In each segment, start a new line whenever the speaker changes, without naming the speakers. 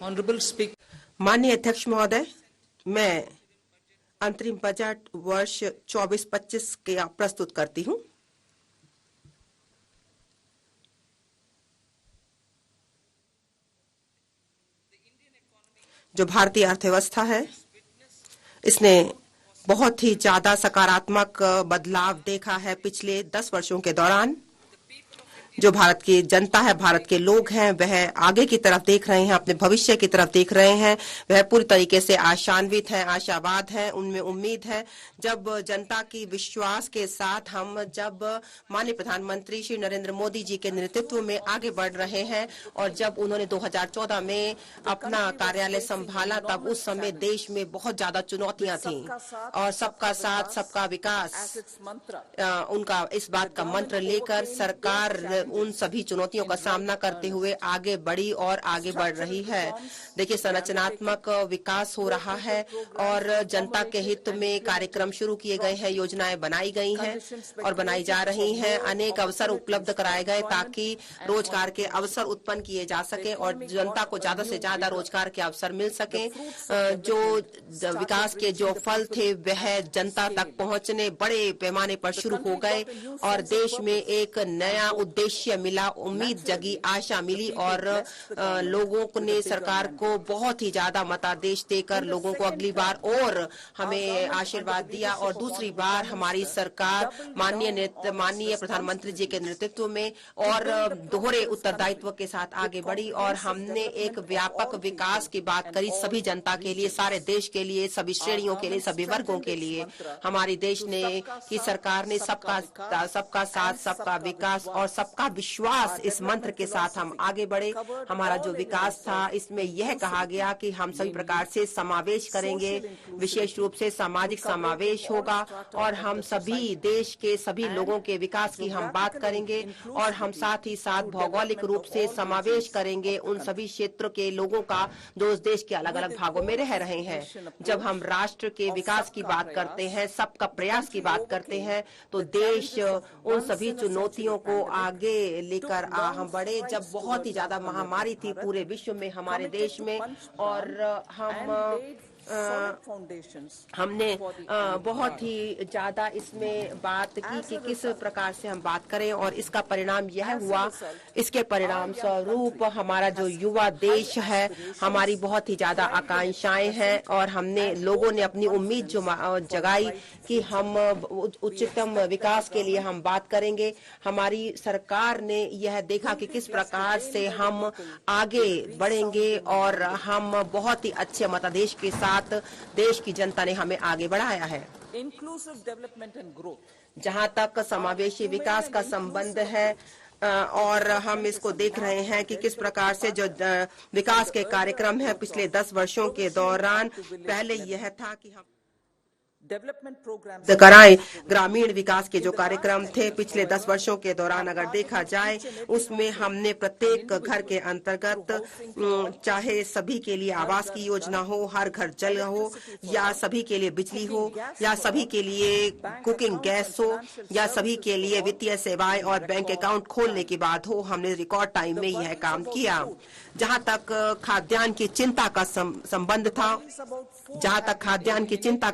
Honorable Speaker,
माननीय अध्यक्ष महोदय, मैं अंतरिम बजट वर्ष 24-25 के प्रस्तुत करती हूँ। जो भारतीय अर्थव्यवस्था है, इसने बहुत ही ज्यादा सकारात्मक बदलाव देखा है पिछले 10 वर्षों के दौरान। जो भारत की जनता है, भारत के लोग हैं, वह आगे की तरफ देख रहे हैं, अपने भविष्य की तरफ देख रहे हैं। वह पूरी तरीके से आशान्वित है, आशावाद है, उनमें उम्मीद है। जब जनता की विश्वास के साथ हम जब माननीय प्रधानमंत्री श्री नरेंद्र मोदी जी के नेतृत्व में आगे बढ़ रहे हैं और जब उन्होंने 2014 में अपना कार्यालय संभाला, तब उस समय देश में बहुत ज्यादा चुनौतियां थीं और सबका साथ सबका विकास उनका इस बात का मंत्र लेकर सरकार उन सभी चुनौतियों का सामना करते हुए आगे बढ़ी और आगे बढ़ रही है। देखिए, संरचनात्मक विकास हो रहा है और जनता के हित में कार्यक्रम शुरू किए गए हैं, योजनाएं बनाई गई हैं और बनाई जा रही हैं। अनेक अवसर उपलब्ध कराए गए ताकि रोजगार के अवसर उत्पन्न किए जा सके और जनता को ज्यादा से ज्यादा रोजगार के अवसर मिल सके। जो विकास के जो फल थे वह जनता तक पहुंचने बड़े पैमाने पर शुरू हो गए और देश में एक नया उद्देश्य मिला, उम्मीद जगी, आशा मिली और लोगों ने सरकार को बहुत ही ज्यादा मतादेश देकर लोगों को अगली बार और हमें आशीर्वाद दिया और दूसरी बार हमारी सरकार माननीय प्रधानमंत्री जी के नेतृत्व में और दोहरे उत्तरदायित्व के साथ आगे बढ़ी और हमने एक व्यापक विकास की बात करी सभी जनता के लिए, सारे देश के लिए, सभी श्रेणियों के लिए, सभी वर्गों के लिए। हमारी देश ने की सरकार ने सबका साथ, सबका विकास और सबका विश्वास इस मंत्र के साथ हम आगे बढ़े। हमारा जो विकास था इसमें यह कहा गया कि हम सभी प्रकार से समावेश करेंगे, विशेष रूप से सामाजिक समावेश होगा और हम सभी देश के सभी लोगों के विकास की हम बात करेंगे और हम साथ ही साथ भौगोलिक रूप से समावेश करेंगे उन सभी क्षेत्रों के लोगों का जो उस देश के अलग अलग भागों में रह रहे हैं। जब हम राष्ट्र के विकास की बात करते हैं, सबका प्रयास की बात करते हैं, तो देश उन सभी चुनौतियों को आगे लेकर हम बढ़े। जब बहुत ही ज्यादा महामारी थी पूरे विश्व में, हमारे देश में, और हमने बहुत ही ज्यादा इसमें बात की कि किस प्रकार से हम बात करें और इसका परिणाम यह हुआ। इसके परिणाम स्वरूप हमारा जो युवा देश है, हमारी बहुत ही ज्यादा आकांक्षाएं हैं और हमने लोगों ने अपनी उम्मीद जो जगाई कि हम उच्चतम विकास के लिए हम बात करेंगे। हमारी सरकार ने यह देखा कि किस प्रकार से हम आगे बढ़ेंगे और हम बहुत ही अच्छे मतादेश के साथ देश की जनता ने हमें आगे बढ़ाया है।
inclusive development and growth.
जहां तक समावेशी विकास का संबंध है और हम इसको देख रहे हैं कि किस प्रकार से जो विकास के कार्यक्रम है पिछले 10 वर्षों के दौरान, पहले यह था कि हम
Development programs
कराएं। ग्रामीण विकास के जो कार्यक्रम थे पिछले 10 वर्षों के दौरान अगर देखा जाए, उसमें हमने प्रत्येक घर के अंतर्गत, चाहे सभी के लिए आवास की योजना हो, हर घर जल हो, या सभी के लिए बिजली हो, या सभी के लिए कुकिंग गैस हो, या सभी के लिए वित्तीय सेवाएं और बैंक अकाउंट खोलने की बात हो, हमने रिकॉर्ड टाइम में यह काम किया। जहां तक खाद्यान्न की चिंता का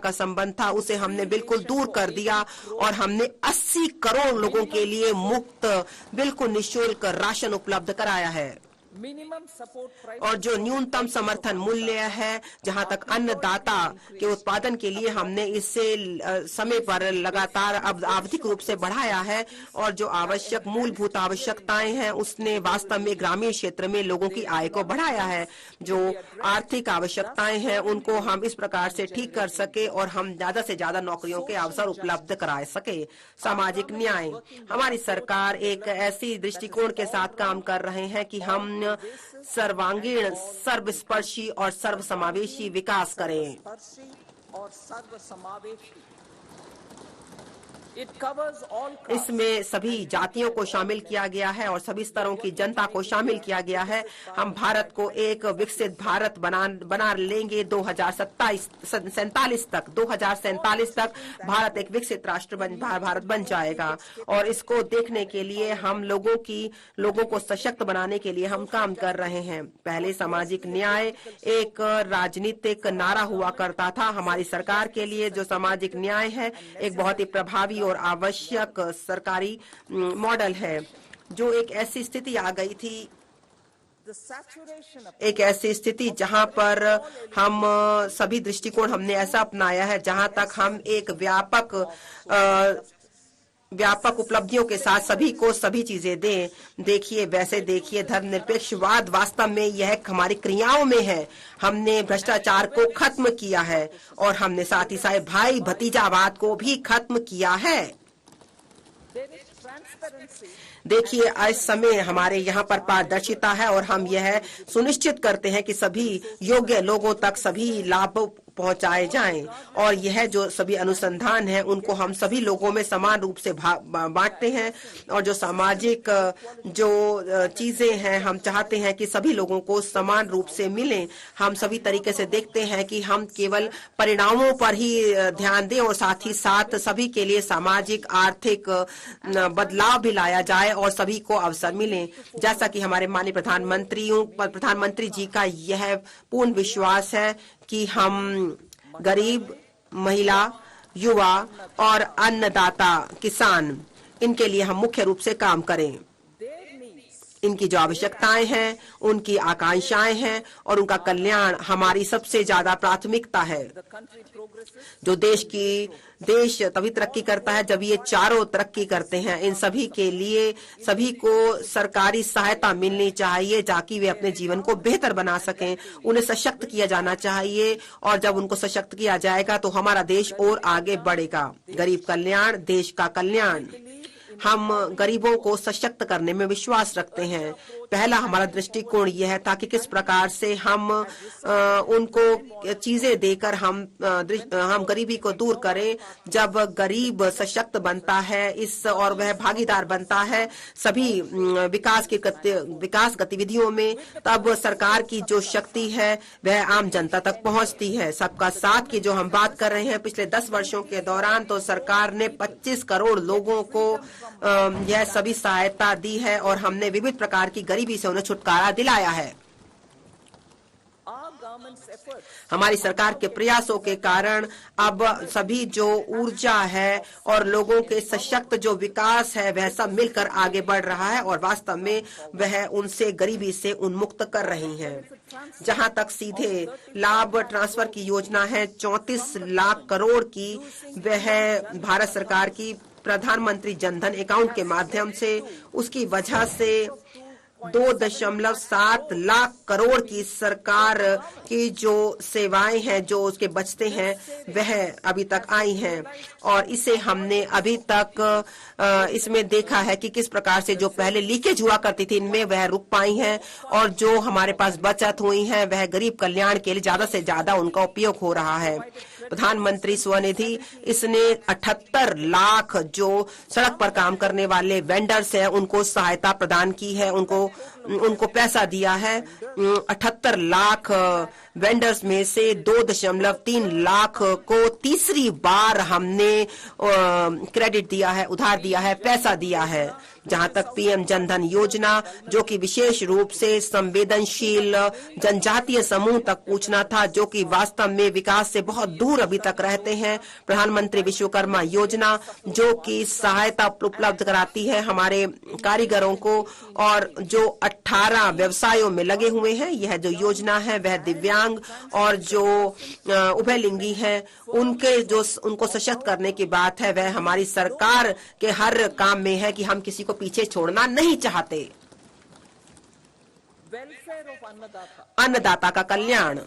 संबंध था, उसे हमने बिल्कुल दूर कर दिया और हमने 80 करोड़ लोगों के लिए मुफ्त, बिल्कुल निःशुल्क राशन उपलब्ध कराया है।
minimum support price
और जो न्यूनतम समर्थन मूल्य है, जहां तक अन्नदाता के उत्पादन के लिए हमने इससे समय पर लगातार आवधिक रूप से बढ़ाया है और जो आवश्यक मूलभूत आवश्यकताएं हैं उसने वास्तव में ग्रामीण क्षेत्र में लोगों की आय को बढ़ाया है। जो आर्थिक आवश्यकताएं हैं उनको हम इस प्रकार से ठीक कर सके और हम ज्यादा से ज्यादा नौकरियों के अवसर उपलब्ध करा सके। सामाजिक न्याय, हमारी सरकार एक ऐसी दृष्टिकोण के साथ काम कर रहे हैं कि हम सर्वांगीण, सर्वस्पर्शी और सर्वसमावेशी विकास करें।
It covers all castes.
इसमें सभी जातियों को शामिल किया गया है और सभी स्तरों की जनता को शामिल किया गया है। हम भारत को एक विकसित भारत बना लेंगे 2047 तक भारत एक विकसित राष्ट्र भारत बन जाएगा। और इसको देखने के लिए हम लोगों को सशक्त बनाने के लिए हम काम कर रहे हैं। पहले सामाजिक न्याय एक राजनीतिक नारा हुआ करता था। हमारी सरकार के लिए जो सामाजिक न्याय है एक बहुत ही प्रभावी और आवश्यक सरकारी मॉडल है। जो एक ऐसी स्थिति आ गई थी,
The saturation of
एक ऐसी स्थिति जहां पर हम सभी दृष्टिकोण हमने ऐसा अपनाया है जहां तक हम एक व्यापक उपलब्धियों के साथ सभी को सभी चीजें दें। देखिए धर्मनिरपेक्षवाद वास्तव में यह हमारी क्रियाओं में है। हमने भ्रष्टाचार को खत्म किया है और हमने साथ ही साथ भाई भतीजावाद को भी खत्म किया है।
there is transparency.
देखिए इस समय हमारे यहाँ पर पारदर्शिता है और हम यह सुनिश्चित करते हैं कि सभी योग्य लोगों तक सभी लाभ पहुंचाए जाएं। और यह जो सभी अनुसंधान है उनको हम सभी लोगों में समान रूप से बांटते हैं। और जो सामाजिक जो चीजें हैं हम चाहते हैं कि सभी लोगों को समान रूप से मिलें। हम सभी तरीके से देखते हैं कि हम केवल परिणामों पर ही ध्यान दें और साथ ही साथ सभी के लिए सामाजिक आर्थिक बदलाव भी लाया जाए और सभी को अवसर मिले। जैसा कि हमारे माननीय प्रधानमंत्री जी का यह पूर्ण विश्वास है कि हम गरीब, महिला, युवा और अन्नदाता किसान इनके लिए हम मुख्य रूप से काम करें।
Their needs
इनकी जो आवश्यकताएं हैं, उनकी आकांक्षाएं हैं और उनका कल्याण हमारी सबसे ज्यादा प्राथमिकता है।
the country progresses.
जो देश तभी तरक्की करता है जब ये चारों तरक्की करते हैं। इन सभी के लिए सभी को सरकारी सहायता मिलनी चाहिए ताकि वे अपने जीवन को बेहतर बना सकें। उन्हें सशक्त किया जाना चाहिए और जब उनको सशक्त किया जाएगा तो हमारा देश और आगे बढ़ेगा। गरीब कल्याण, देश का कल्याण। हम गरीबों को सशक्त करने में विश्वास रखते हैं। पहला हमारा दृष्टिकोण यह है ताकि किस प्रकार से हम उनको चीजें देकर हम गरीबी को दूर करें। जब गरीब सशक्त बनता है और वह भागीदार बनता है सभी विकास गतिविधियों में, तब सरकार की जो शक्ति है वह आम जनता तक पहुंचती है। सबका साथ की जो हम बात कर रहे हैं पिछले 10 वर्षों के दौरान तो सरकार ने 25 करोड़ लोगों को यह सभी सहायता दी है और हमने विविध प्रकार की गरीबी से उन्हें छुटकारा दिलाया है।
Our government's efforts
हमारी सरकार के प्रयासों के कारण अब सभी जो ऊर्जा है और लोगों के सशक्त जो विकास है वह सब मिलकर आगे बढ़ रहा है और वास्तव में वह उनसे गरीबी से उन्मुक्त कर रही हैं। जहां तक सीधे लाभ ट्रांसफर की योजना है 34 लाख करोड़ की, वह भारत सरकार की प्रधानमंत्री जनधन अकाउंट के माध्यम से उसकी वजह से 2.7 लाख करोड़ की सरकार की जो सेवाएं हैं जो उसके बचते हैं वह अभी तक आई हैं। और इसे हमने अभी तक इसमें देखा है कि किस प्रकार से जो पहले लीकेज हुआ करती थी इनमें वह रुक पाई हैं और जो हमारे पास बचत हुई है वह गरीब कल्याण के लिए ज्यादा से ज्यादा उनका उपयोग हो रहा है। प्रधानमंत्री स्वनिधि इसने 78 लाख जो सड़क पर काम करने वाले वेंडर्स हैं उनको सहायता प्रदान की है, उनको पैसा दिया है। 78 लाख वेंडर्स में से 2.3 लाख को तीसरी बार हमने क्रेडिट दिया है, उधार दिया है, पैसा दिया है। जहां तक पीएम जनधन योजना जो कि विशेष रूप से संवेदनशील जनजातीय समूह तक पूछना था जो कि वास्तव में विकास से बहुत दूर अभी तक रहते हैं। प्रधानमंत्री विश्वकर्मा योजना जो कि सहायता उपलब्ध कराती है हमारे कारीगरों को और जो 18 व्यवसायों में लगे हुए हैं। यह जो योजना है वह दिव्यांग और जो उभयलिंगी हैं उनको सशक्त करने की बात है। वह हमारी सरकार के हर काम में है कि हम किसी को पीछे छोड़ना नहीं चाहते।
welfare of annadaata.
अन्नदाता का कल्याण,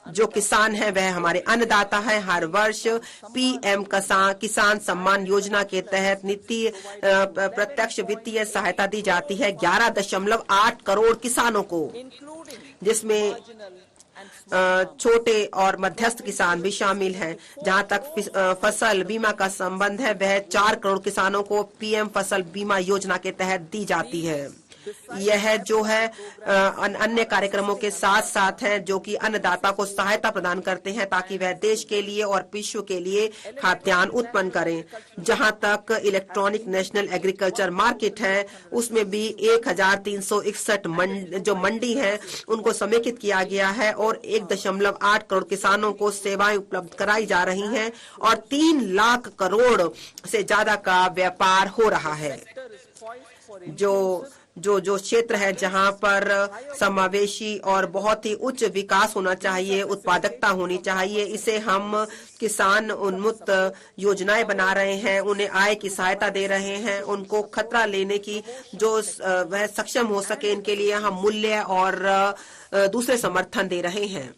जो किसान है वह हमारे अन्नदाता है। हर वर्ष पीएम किसान सम्मान योजना के तहत प्रत्यक्ष वित्तीय सहायता दी जाती है 11.8 करोड़ किसानों को,
including
जिसमें छोटे और मध्यस्थ किसान भी शामिल हैं। जहां तक फसल बीमा का संबंध है, वह 4 करोड़ किसानों को पीएम फसल बीमा योजना के तहत दी जाती है। यह जो है अन्य कार्यक्रमों के साथ साथ है जो कि अन्नदाता को सहायता प्रदान करते हैं ताकि वह देश के लिए और विश्व के लिए खाद्यान्न उत्पन्न करें। जहां तक इलेक्ट्रॉनिक नेशनल एग्रीकल्चर मार्केट है, उसमें भी 1361 जो मंडी है उनको समेकित किया गया है और 1.8 करोड़ किसानों को सेवाएं उपलब्ध कराई जा रही हैं और 3 लाख करोड़ से ज्यादा का व्यापार हो रहा है। जो क्षेत्र है जहां पर समावेशी और बहुत ही उच्च विकास होना चाहिए, उत्पादकता होनी चाहिए, इसे हम किसान उन्मुक्त योजनाएं बना रहे हैं, उन्हें आय की सहायता दे रहे हैं, उनको खतरा लेने की जो वह सक्षम हो सके, इनके लिए हम मूल्य और दूसरे समर्थन दे रहे हैं।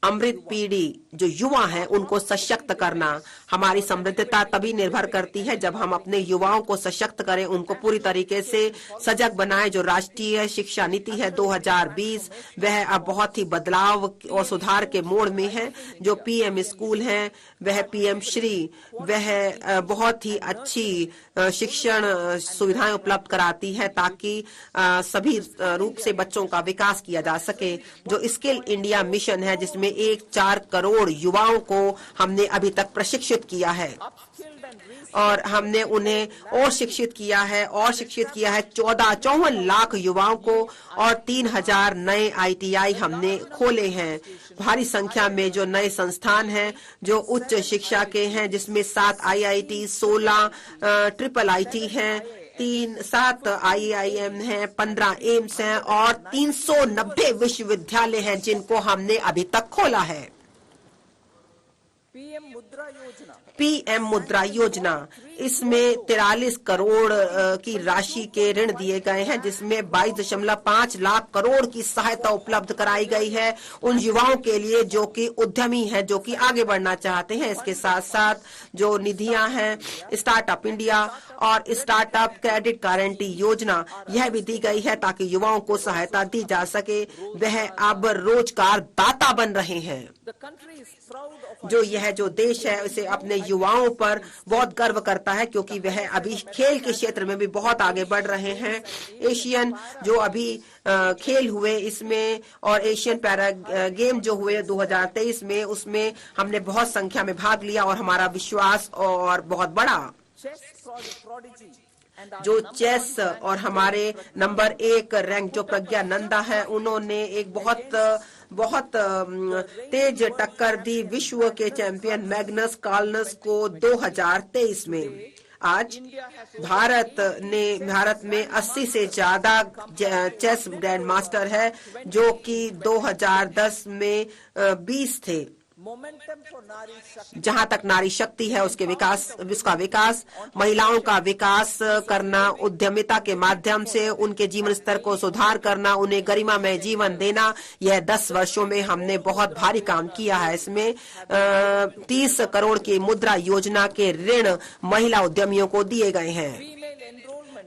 अमृत पीढ़ी जो युवा है उनको सशक्त करना, हमारी समृद्धता तभी निर्भर करती है जब हम अपने युवाओं को सशक्त करें, उनको पूरी तरीके से सजग बनाएं। जो राष्ट्रीय शिक्षा नीति है 2020 वह अब बहुत ही बदलाव और सुधार के मोड़ में है। जो पीएम स्कूल है वह पीएम श्री वह बहुत ही अच्छी शिक्षण सुविधाएं उपलब्ध कराती है ताकि सभी रूप से बच्चों का विकास किया जा सके। जो स्किल इंडिया मिशन है जिसमें 4 करोड़ युवाओं को हमने अभी तक प्रशिक्षित किया है और हमने उन्हें और शिक्षित किया है 54 लाख युवाओं को और 3000 नए ITI हमने खोले हैं। भारी संख्या में जो नए संस्थान हैं जो उच्च शिक्षा के हैं, जिसमें 7 IIT, 16 IIIT हैं, 7 IIM हैं, 15 एम्स हैं और 390 विश्वविद्यालय हैं जिनको हमने अभी तक खोला है। पीएम मुद्रा योजना इसमें 43 करोड़ की राशि के ऋण दिए गए हैं, जिसमें 22.5 लाख करोड़ की सहायता उपलब्ध कराई गई है उन युवाओं के लिए जो कि उद्यमी हैं, जो कि आगे बढ़ना चाहते हैं। इसके साथ साथ जो निधियां हैं, स्टार्टअप इंडिया और स्टार्टअप क्रेडिट गारंटी योजना यह भी दी गई है ताकि युवाओं को सहायता दी जा सके। वह अब रोजगार दाता बन रहे हैं। जो देश है उसे अपने युवाओं पर बहुत गर्व करता है क्योंकि वह अभी खेल के क्षेत्र में भी बहुत आगे बढ़ रहे हैं। एशियन जो अभी खेल हुए इसमें और एशियन पैरा गेम जो हुए 2023 में, उसमें हमने बहुत संख्या में भाग लिया और हमारा विश्वास और बहुत बड़ा। जो चेस और हमारे नंबर 1 रैंक जो प्रज्ञा नंदा है, उन्होंने एक बहुत तेज टक्कर दी विश्व के चैंपियन मैग्नस कार्लसन को 2023 में। आज भारत में 80 से ज्यादा चेस ग्रैंड मास्टर है जो कि 2010 में 20 थे। जहां तक नारी शक्ति है उसका विकास, महिलाओं का विकास करना, उद्यमिता के माध्यम से उनके जीवन स्तर को सुधार करना, उन्हें गरिमामय जीवन देना, यह 10 वर्षों में हमने बहुत भारी काम किया है। इसमें 30 करोड़ की मुद्रा योजना के ऋण महिला उद्यमियों को दिए गए हैं।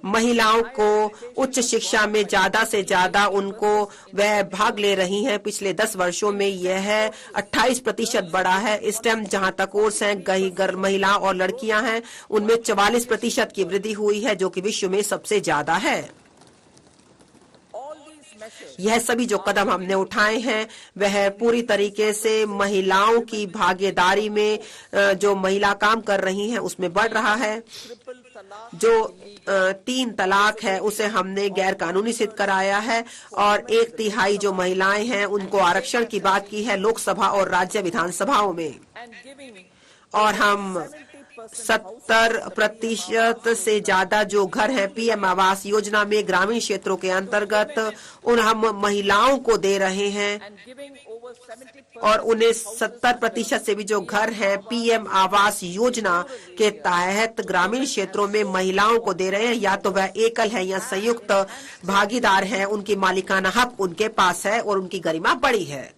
महिलाओं को उच्च शिक्षा में ज्यादा से ज्यादा उनको वह भाग ले रही हैं। पिछले 10 वर्षों में यह 28% बढ़ा है। स्टेम जहां तक कोर्स हैं, महिला और लड़कियां हैं, उनमें 44% की वृद्धि हुई है जो कि विश्व में सबसे ज्यादा है। यह सभी जो कदम हमने उठाए हैं वह पूरी तरीके से महिलाओं की भागीदारी में जो महिला काम कर रही हैं उसमें बढ़ रहा है। जो 3 तलाक है उसे हमने गैर कानूनी सिद्ध कराया है और 1/3 जो महिलाएं हैं उनको आरक्षण की बात की है लोकसभा और राज्य विधानसभाओं में। और हम 70% से ज्यादा जो घर हैं पीएम आवास योजना में ग्रामीण क्षेत्रों के अंतर्गत हम महिलाओं को दे रहे हैं और उन्हें 70% से भी जो घर हैं पीएम आवास योजना के तहत ग्रामीण क्षेत्रों में महिलाओं को दे रहे हैं। या तो वह एकल है या संयुक्त भागीदार है, उनकी मालिकाना हक उनके पास है और उनकी गरिमा बड़ी है।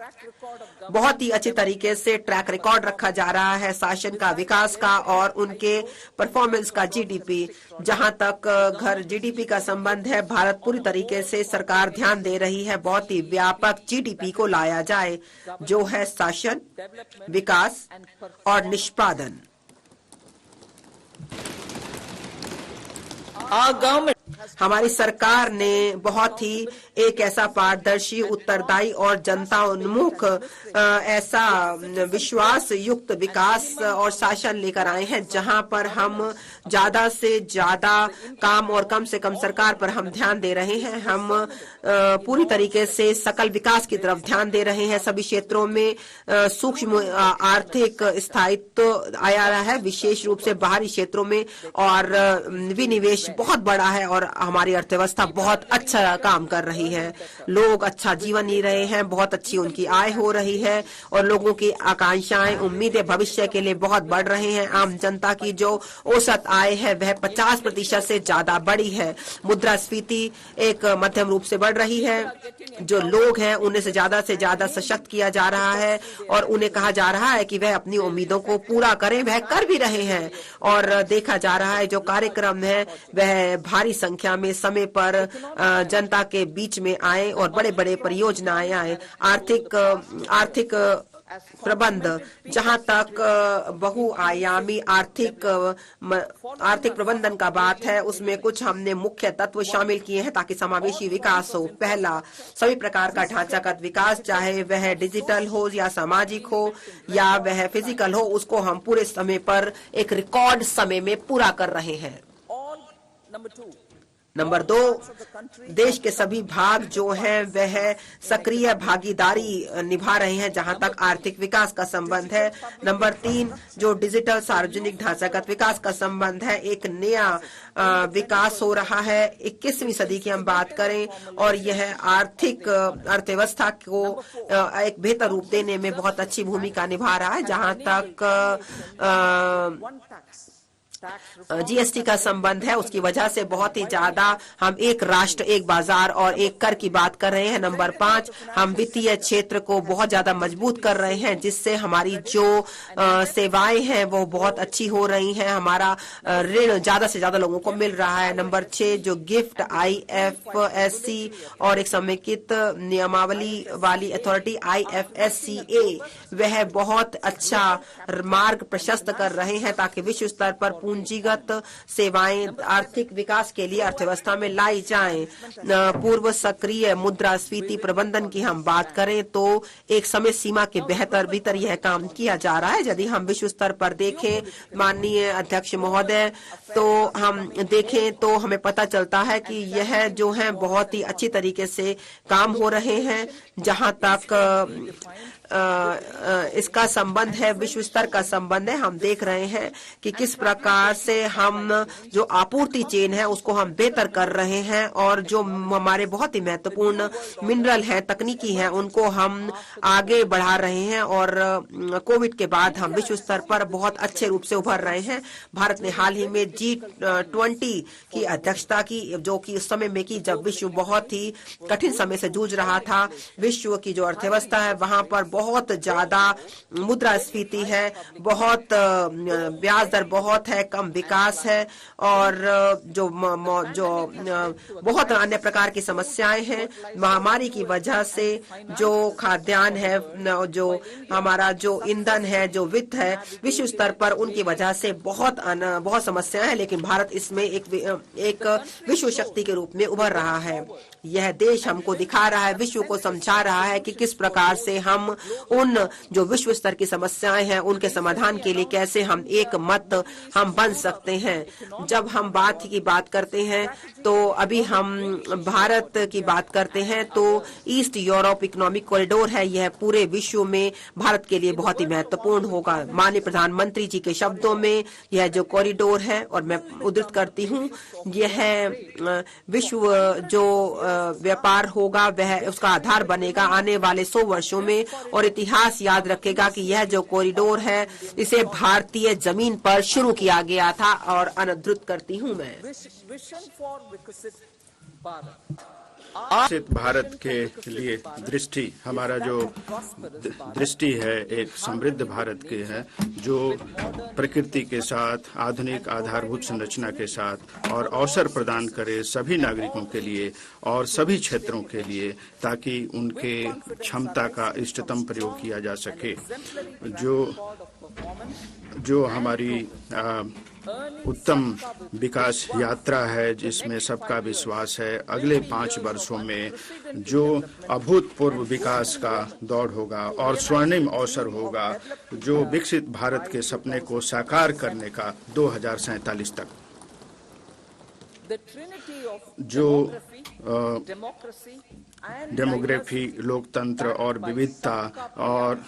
track record of government
बहुत ही अच्छी तरीके से ट्रैक रिकॉर्ड रखा जा रहा है शासन का, विकास का और उनके परफॉर्मेंस का। जीडीपी, जहां तक घर जीडीपी का संबंध है, भारत पूरी तरीके से सरकार ध्यान दे रही है बहुत ही व्यापक जीडीपी को लाया जाए, जो है शासन, विकास और निष्पादन।
Our government
हमारी सरकार ने बहुत ही एक ऐसा पारदर्शी, उत्तरदायी और जनता उन्मुख ऐसा विश्वास युक्त विकास और शासन लेकर आए हैं, जहां पर हम ज्यादा से ज्यादा काम और कम से कम सरकार पर हम ध्यान दे रहे हैं। हम पूरी तरीके से सकल विकास की तरफ ध्यान दे रहे हैं। सभी क्षेत्रों में सूक्ष्म आर्थिक स्थायित्व आया रहा है, विशेष रूप से बाहरी क्षेत्रों में, और विनिवेश बहुत बड़ा है और हमारी अर्थव्यवस्था बहुत अच्छा काम कर रही है। लोग अच्छा जीवन जी रहे हैं, बहुत अच्छी उनकी आय हो रही है और लोगों की आकांक्षाएं, उम्मीदें भविष्य के लिए बहुत बढ़ रहे हैं। आम जनता की जो औसत आय है वह 50% से ज्यादा बढ़ी है। मुद्रास्फीति एक मध्यम रूप से बढ़ रही है। जो लोग हैं उन्हें से ज्यादा सशक्त किया जा रहा है और उन्हें कहा जा रहा है कि वह अपनी उम्मीदों को पूरा करें। वह कर भी रहे हैं और देखा जा रहा है जो कार्यक्रम है वह भारी संख्या में समय पर जनता के बीच में आए और बड़े बड़े परियोजनाएं आए। आर्थिक प्रबंध, जहां तक बहुआयामी आर्थिक प्रबंधन का बात है, उसमें कुछ हमने मुख्य तत्व शामिल किए हैं ताकि समावेशी विकास हो। पहला, सभी प्रकार का ढांचागत विकास, चाहे वह डिजिटल हो या सामाजिक हो या वह फिजिकल हो, उसको हम पूरे समय पर एक रिकॉर्ड समय में पूरा कर रहे हैं। नंबर 2, देश के सभी भाग जो हैं वह सक्रिय भागीदारी निभा रहे हैं जहां तक आर्थिक विकास का संबंध है। नंबर 3, जो डिजिटल सार्वजनिक ढांचागत विकास का संबंध है, एक नया विकास हो रहा है। 21वीं सदी की हम बात करें और यह आर्थिक अर्थव्यवस्था को एक बेहतर रूप देने में बहुत अच्छी भूमिका निभा रहा है। जहां तक जीएसटी का संबंध है, उसकी वजह से बहुत ही ज्यादा हम एक राष्ट्र, एक बाजार और एक कर की बात कर रहे हैं। नंबर 5, हम वित्तीय क्षेत्र को बहुत ज्यादा मजबूत कर रहे हैं, जिससे हमारी जो सेवाएं हैं वो बहुत अच्छी हो रही हैं। हमारा ऋण ज्यादा से ज्यादा लोगों को मिल रहा है। नंबर 6, जो गिफ्ट IFSC और एक समेकित नियमावली वाली अथॉरिटी IFSCA, वह बहुत अच्छा मार्ग प्रशस्त कर रहे हैं ताकि विश्व स्तर पर पूंजीगत सेवाएं आर्थिक विकास के लिए अर्थव्यवस्था में लाई जाएं। पूर्व सक्रिय मुद्रास्फीति प्रबंधन की हम बात करें तो एक समय सीमा के बेहतर भीतर यह काम किया जा रहा है। यदि हम विश्व स्तर पर देखें, माननीय अध्यक्ष महोदय, तो हम देखें तो हमें पता चलता है कि यह जो है बहुत ही अच्छी तरीके से काम हो रहे हैं। जहां तक इसका संबंध है, विश्व स्तर का संबंध है, हम देख रहे हैं कि किस प्रकार से हम जो आपूर्ति चेन है उसको हम बेहतर कर रहे हैं और जो हमारे बहुत ही महत्वपूर्ण मिनरल हैं, तकनीकी हैं, उनको हम आगे बढ़ा रहे हैं। और कोविड के बाद हम विश्व स्तर पर बहुत अच्छे रूप से उभर रहे हैं। भारत ने हाल ही में G20 की अध्यक्षता की, जो कि उस समय में की जब विश्व बहुत ही कठिन समय से जूझ रहा था। विश्व की जो अर्थव्यवस्था है वहां पर बहुत ज्यादा मुद्रास्फीति है, बहुत ब्याज दर बहुत है, कम विकास है और जो बहुत अन्य प्रकार की समस्याएं हैं। महामारी की वजह से जो खाद्यान्न है, जो हमारा जो ईंधन है, जो वित्त है, विश्व स्तर पर उनकी वजह से बहुत समस्याएं हैं, लेकिन भारत इसमें एक विश्व शक्ति के रूप में उभर रहा है। यह देश हमको दिखा रहा है, विश्व को समझा रहा है कि किस प्रकार से हम उन जो विश्व स्तर की समस्याएं हैं उनके समाधान के लिए कैसे हम एक मत हम बन सकते हैं। जब हम बात करते हैं तो अभी हम भारत की बात करते हैं तो ईस्ट यूरोप इकोनॉमिक कॉरिडोर है, यह पूरे विश्व में भारत के लिए बहुत ही महत्वपूर्ण होगा। माननीय प्रधानमंत्री जी के शब्दों में यह जो कॉरिडोर है, और मैं उद्धृत करती हूँ, यह विश्व जो व्यापार होगा वह उसका आधार बनेगा आने वाले 100 वर्षों में, और इतिहास याद रखेगा कि यह जो कॉरिडोर है इसे भारतीय जमीन पर शुरू किया गया था। और अनुद्धृत करती हूँ मैं,
विजन फॉर विकसित भारत।
विकसित भारत के लिए दृष्टि, हमारा जो दृष्टि है एक समृद्ध भारत के है, जो प्रकृति के साथ आधुनिक आधारभूत संरचना के साथ और अवसर प्रदान करे सभी नागरिकों के लिए और सभी क्षेत्रों के लिए, ताकि उनके क्षमता का इष्टतम प्रयोग किया जा सके। जो हमारी उत्तम विकास यात्रा है, जिसमें सबका विश्वास है, अगले 5 वर्षों में जो अभूतपूर्व विकास का दौर होगा और स्वर्णिम अवसर होगा, जो विकसित भारत के सपने को साकार करने का 2047 तक, जो डेमोग्राफी, लोकतंत्र और विविधता और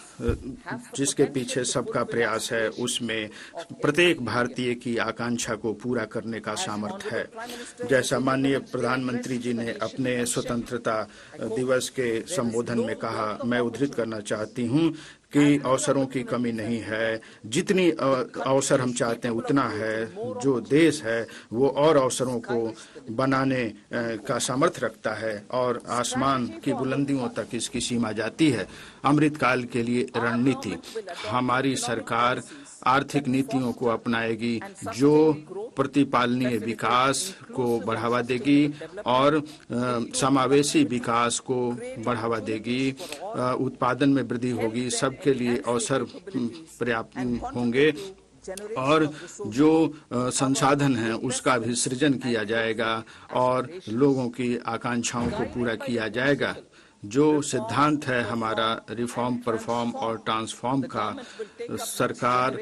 जिसके पीछे सबका प्रयास है, उसमें प्रत्येक भारतीय की आकांक्षा को पूरा करने का सामर्थ्य है। जैसा माननीय प्रधानमंत्री जी ने अपने स्वतंत्रता दिवस के संबोधन में कहा, मैं उद्धृत करना चाहती हूँ कि अवसरों की कमी नहीं है, जितनी अवसर हम चाहते हैं उतना है। जो देश है वो और अवसरों को बनाने का सामर्थ्य रखता है और आसमान की बुलंदियों तक इसकी सीमा जाती है। अमृतकाल के लिए रणनीति, हमारी सरकार आर्थिक नीतियों को अपनाएगी जो प्रतिपालनीय विकास को बढ़ावा देगी और समावेशी विकास को बढ़ावा देगी। उत्पादन में वृद्धि होगी, सबके लिए अवसर पर्याप्त होंगे और जो संसाधन हैं उसका भी सृजन किया जाएगा और लोगों की आकांक्षाओं को पूरा किया जाएगा। जो सिद्धांत है हमारा रिफॉर्म, परफॉर्म और ट्रांसफॉर्म का, सरकार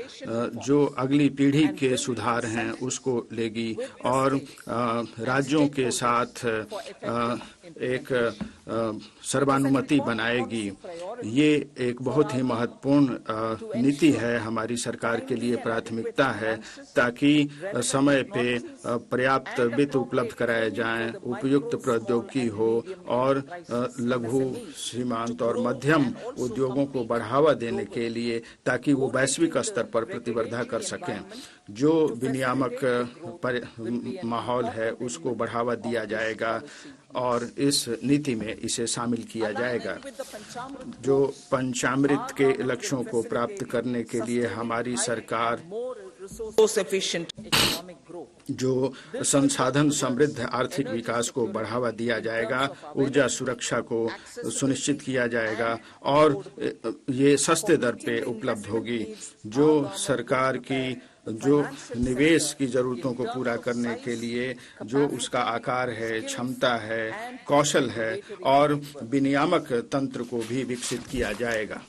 जो अगली पीढ़ी के सुधार हैं उसको लेगी और राज्यों के साथ एक सर्वानुमति बनाएगी। ये एक बहुत ही महत्वपूर्ण नीति है, हमारी सरकार के लिए प्राथमिकता है, ताकि समय पे पर्याप्त वित्त उपलब्ध कराए जाएं, उपयुक्त प्रौद्योगिकी हो और लघु, सीमांत और मध्यम उद्योगों को बढ़ावा देने के लिए, ताकि वो वैश्विक स्तर पर प्रतिस्पर्धा कर सकें। जो विनियामक माहौल है उसको बढ़ावा दिया जाएगा और इस नीति में इसे शामिल किया जाएगा। जो पंचामृत के लक्ष्यों को प्राप्त करने के लिए हमारी सरकार जो संसाधन समृद्ध आर्थिक विकास को बढ़ावा दिया जाएगा, ऊर्जा सुरक्षा को सुनिश्चित किया जाएगा और ये सस्ते दर पे उपलब्ध होगी। जो सरकार की जो निवेश की जरूरतों को पूरा करने के लिए जो उसका आकार है, क्षमता है, कौशल है और विनियामक तंत्र को भी विकसित किया जाएगा।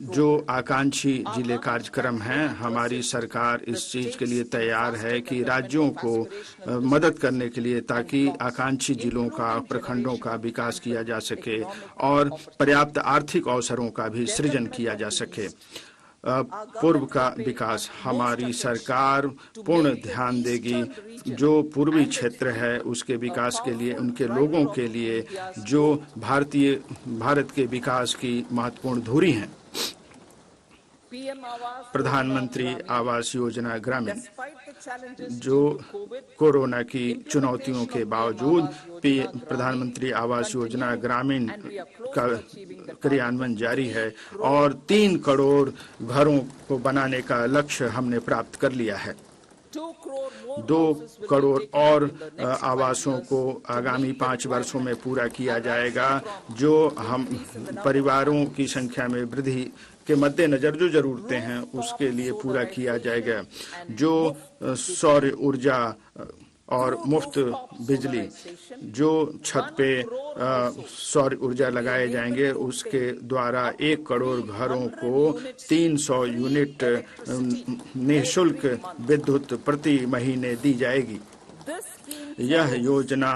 जो आकांक्षी जिले कार्यक्रम हैं, हमारी सरकार इस चीज के लिए तैयार है कि राज्यों को मदद करने के लिए, ताकि आकांक्षी जिलों का, प्रखंडों का विकास किया जा सके और पर्याप्त आर्थिक अवसरों का भी सृजन किया जा सके। पूर्व का विकास, हमारी सरकार पूर्ण ध्यान देगी जो पूर्वी क्षेत्र है उसके विकास के लिए, उनके लोगों के लिए जो भारत के विकास की महत्वपूर्ण धुरी हैं। प्रधानमंत्री आवास योजना ग्रामीण, जो कोरोना की चुनौतियों के बावजूद प्रधानमंत्री आवास योजना ग्रामीण का क्रियान्वयन जारी है और 3 करोड़ घरों को बनाने का लक्ष्य हमने प्राप्त कर लिया है। 2 करोड़ और आवासों को आगामी 5 वर्षों में पूरा किया जाएगा, जो हम परिवारों की संख्या में वृद्धि के मद्देनजर जो जरूरतें हैं उसके लिए पूरा किया जाएगा। जो सौर ऊर्जा और मुफ्त बिजली, जो छत पे सौर ऊर्जा लगाए जाएंगे उसके द्वारा 1 करोड़ घरों को 300 यूनिट निःशुल्क विद्युत प्रति महीने दी जाएगी। यह योजना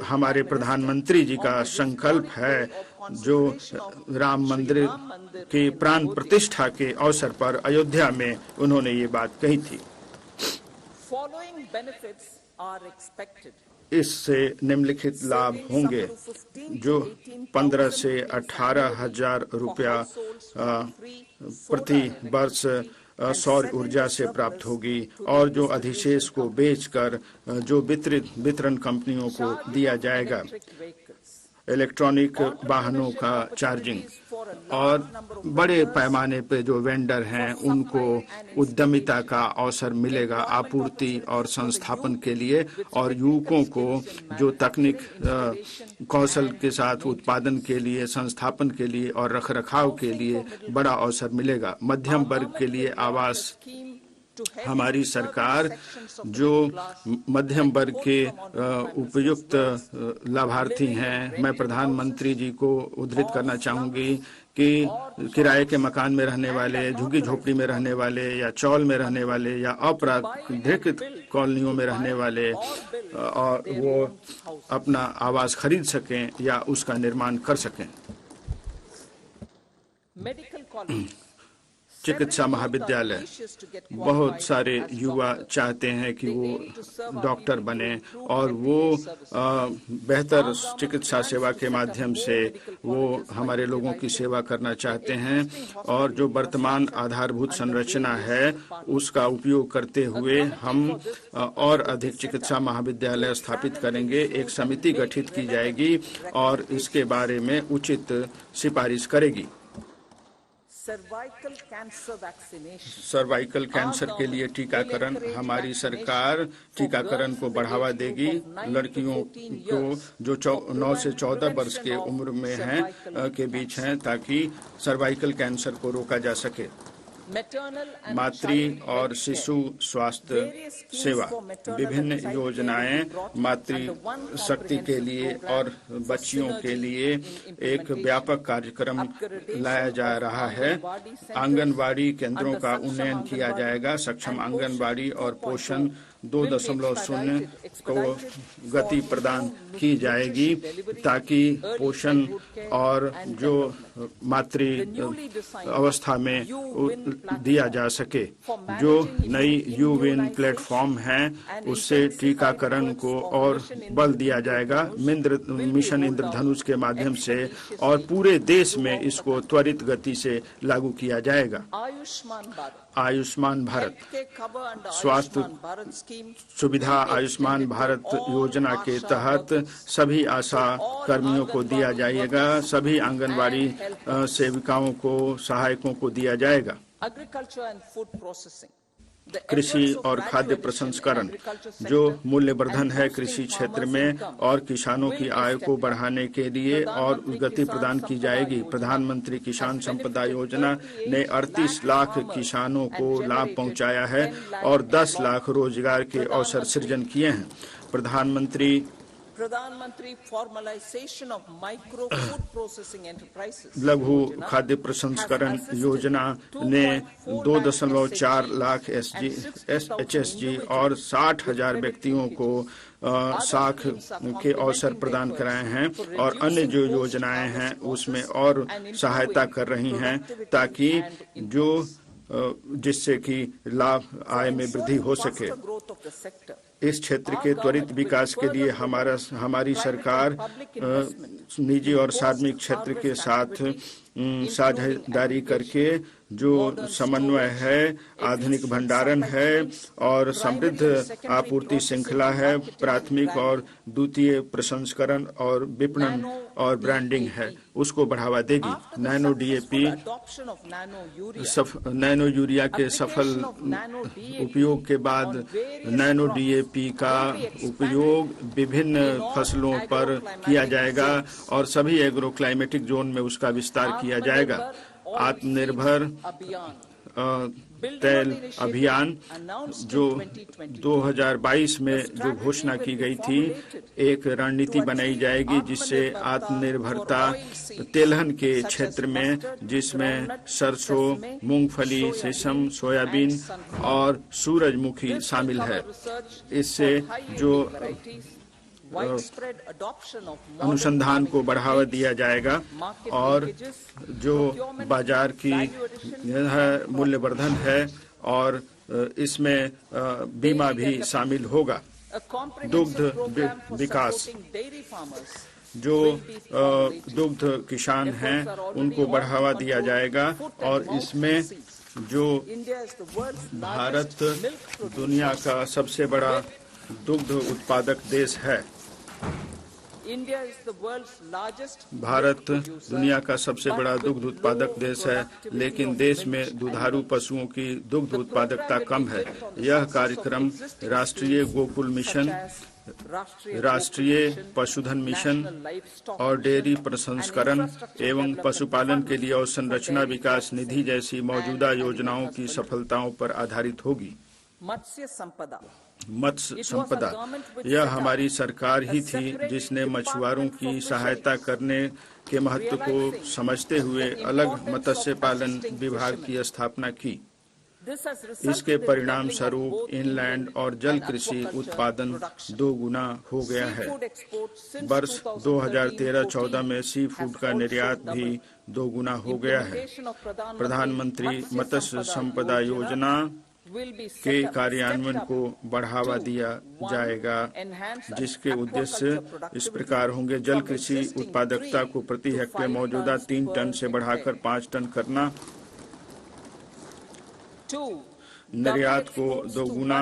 हमारे प्रधानमंत्री जी का संकल्प है, जो राम मंदिर की प्राण प्रतिष्ठा के अवसर पर अयोध्या में उन्होंने ये बात कही थी। इससे निम्नलिखित लाभ होंगे, जो 15 से 18 हजार रुपया प्रति वर्ष सौर ऊर्जा से प्राप्त होगी और जो अधिशेष को बेचकर जो वितरण कंपनियों को दिया जाएगा। इलेक्ट्रॉनिक वाहनों का चार्जिंग और बड़े पैमाने पे जो वेंडर हैं उनको उद्यमिता का अवसर मिलेगा आपूर्ति और संस्थापन के लिए, और युवकों को जो तकनीक कौशल के साथ उत्पादन के लिए, संस्थापन के लिए और रखरखाव के लिए बड़ा अवसर मिलेगा। मध्यम वर्ग के लिए आवास, हमारी सरकार जो मध्यम वर्ग के उपयुक्त लाभार्थी हैं, मैं प्रधानमंत्री जी को उद्धृत करना चाहूंगी कि किराए के मकान में रहने वाले, झुग्गी झोपड़ी में रहने वाले या चौल में रहने वाले या अप्राधिकृत कॉलोनियों में रहने वाले और वो अपना आवास खरीद सकें या उसका निर्माण कर सकें। चिकित्सा महाविद्यालय, बहुत सारे युवा चाहते हैं कि वो डॉक्टर बने और वो बेहतर चिकित्सा सेवा के माध्यम से वो हमारे लोगों की सेवा करना चाहते हैं, और जो वर्तमान आधारभूत संरचना है उसका उपयोग करते हुए हम और अधिक चिकित्सा महाविद्यालय स्थापित करेंगे। एक समिति गठित की जाएगी और इसके बारे में उचित सिफारिश करेगी। सर्वाइकल कैंसर के लिए टीकाकरण, हमारी सरकार टीकाकरण को बढ़ावा देगी। लड़कियों को जो 9 से 14 वर्ष के उम्र में हैं के बीच हैं, ताकि सर्वाइकल कैंसर को रोका जा सके। मातृ और शिशु स्वास्थ्य सेवा, विभिन्न योजनाएं मातृ शक्ति के लिए और बच्चियों के लिए एक व्यापक कार्यक्रम लाया जा रहा है। आंगनवाड़ी केंद्रों का उन्नयन किया जाएगा। सक्षम आंगनवाड़ी और पोषण 2.0 को गति प्रदान की जाएगी ताकि पोषण और जो मातृ अवस्था में दिया जा सके। जो नई यूविन प्लेटफॉर्म है उससे टीकाकरण को और बल दिया जाएगा। मिशन इंद्रधनुष के माध्यम से और पूरे देश में इसको त्वरित गति से लागू किया जाएगा। आयुष्मान भारत स्वास्थ्य सुविधा आयुष्मान भारत योजना के तहत सभी आशा कर्मियों को दिया जाएगा, सभी आंगनवाड़ी सेविकाओं को, सहायकों को दिया जाएगा। कृषि और खाद्य प्रसंस्करण, जो मूल्यवर्धन है कृषि क्षेत्र में और किसानों की आय को बढ़ाने के लिए और गति प्रदान की जाएगी। प्रधानमंत्री किसान संपदा योजना ने 38 लाख किसानों को लाभ पहुंचाया है और 10 लाख रोजगार के अवसर सृजन किए हैं। प्रधानमंत्री formalisation of micro food processing enterprises, लघु खाद्य प्रसंस्करण योजना ने 2.4 लाख HSG और 60,000 व्यक्तियों को साख के अवसर प्रदान कराए हैं, और अन्य जो योजनाएं हैं उसमें और सहायता कर रही हैं ताकि जो जिससे कि लाभ आय में वृद्धि हो सके। इस क्षेत्र के त्वरित विकास के लिए हमारी सरकार निजी और सार्वजनिक क्षेत्र के साथ साझेदारी करके जो समन्वय है, आधुनिक भंडारण है और समृद्ध आपूर्ति श्रृंखला है, प्राथमिक और द्वितीय प्रसंस्करण और विपणन और ब्रांडिंग है, उसको बढ़ावा देगी। नैनो DAP, नैनो यूरिया के सफल उपयोग के बाद नैनो DAP का उपयोग विभिन्न फसलों पर किया जाएगा और सभी एग्रो क्लाइमेटिक जोन में उसका विस्तार किया जाएगा। आत्मनिर्भर तेल अभियान जो 2022 में जो घोषणा की गई थी, एक रणनीति बनाई जाएगी जिससे आत्मनिर्भरता तेलहन के क्षेत्र में, जिसमें सरसों, मूंगफली, सेसम, सोयाबीन और सूरजमुखी शामिल है। इससे जो अनुसंधान को बढ़ावा दिया जाएगा और जो बाजार की मूल्यवर्धन है और इसमें बीमा भी शामिल होगा। दुग्ध विकास, जो दुग्ध किसान हैं उनको बढ़ावा दिया जाएगा और इसमें जो
India is the world's
Bharat
largest milk producer.
दुनिया का सबसे बड़ा दुग्ध उत्पादक देश है।
India is the world's largest
Bharat
milk producer,
दुनिया का सबसे बड़ा
but
दुग्ध
with
उत्पादक
low
देश है,
productivity
लेकिन
of
देश में
milk
दुधारू
and
पशुओं की दुग्ध
The
उत्पादकता
program will
कम
be
है।
built on the
यह
success of
कार्यक्रम
existing
राष्ट्रीय
schemes
Gokul mission,
such as
राष्ट्रीय
गोकुल मिशन,
पशुधन मिशन
National Livestock
और डेयरी
Mission,
प्रसंस्करण
and Infrastructure
एवं
Development
पशुपालन के
Fund
लिए और
for
संरचना
dairy
विकास निधि
processing
जैसी मौजूदा
and
योजनाओं
animal
की
husbandry.
सफलताओं पर आधारित होगी।
मत्स्य संपदा
मत्स्य संपदा, यह हमारी सरकार ही थी जिसने मछुआरों की सहायता करने के महत्व को समझते हुए अलग मत्स्य पालन विभाग की स्थापना की। इसके परिणाम स्वरूप इनलैंड और जल कृषि उत्पादन 2 गुना हो गया है। वर्ष 2013-14 में सी फूड का निर्यात भी 2 गुना हो गया है। प्रधानमंत्री मत्स्य संपदा योजना के कार्यान्वयन को बढ़ावा दिया जाएगा, जिसके उद्देश्य इस प्रकार होंगे: जल कृषि उत्पादकता को प्रति हेक्टेयर मौजूदा 3 टन से बढ़ाकर 5 टन करना, निर्यात को 2 गुना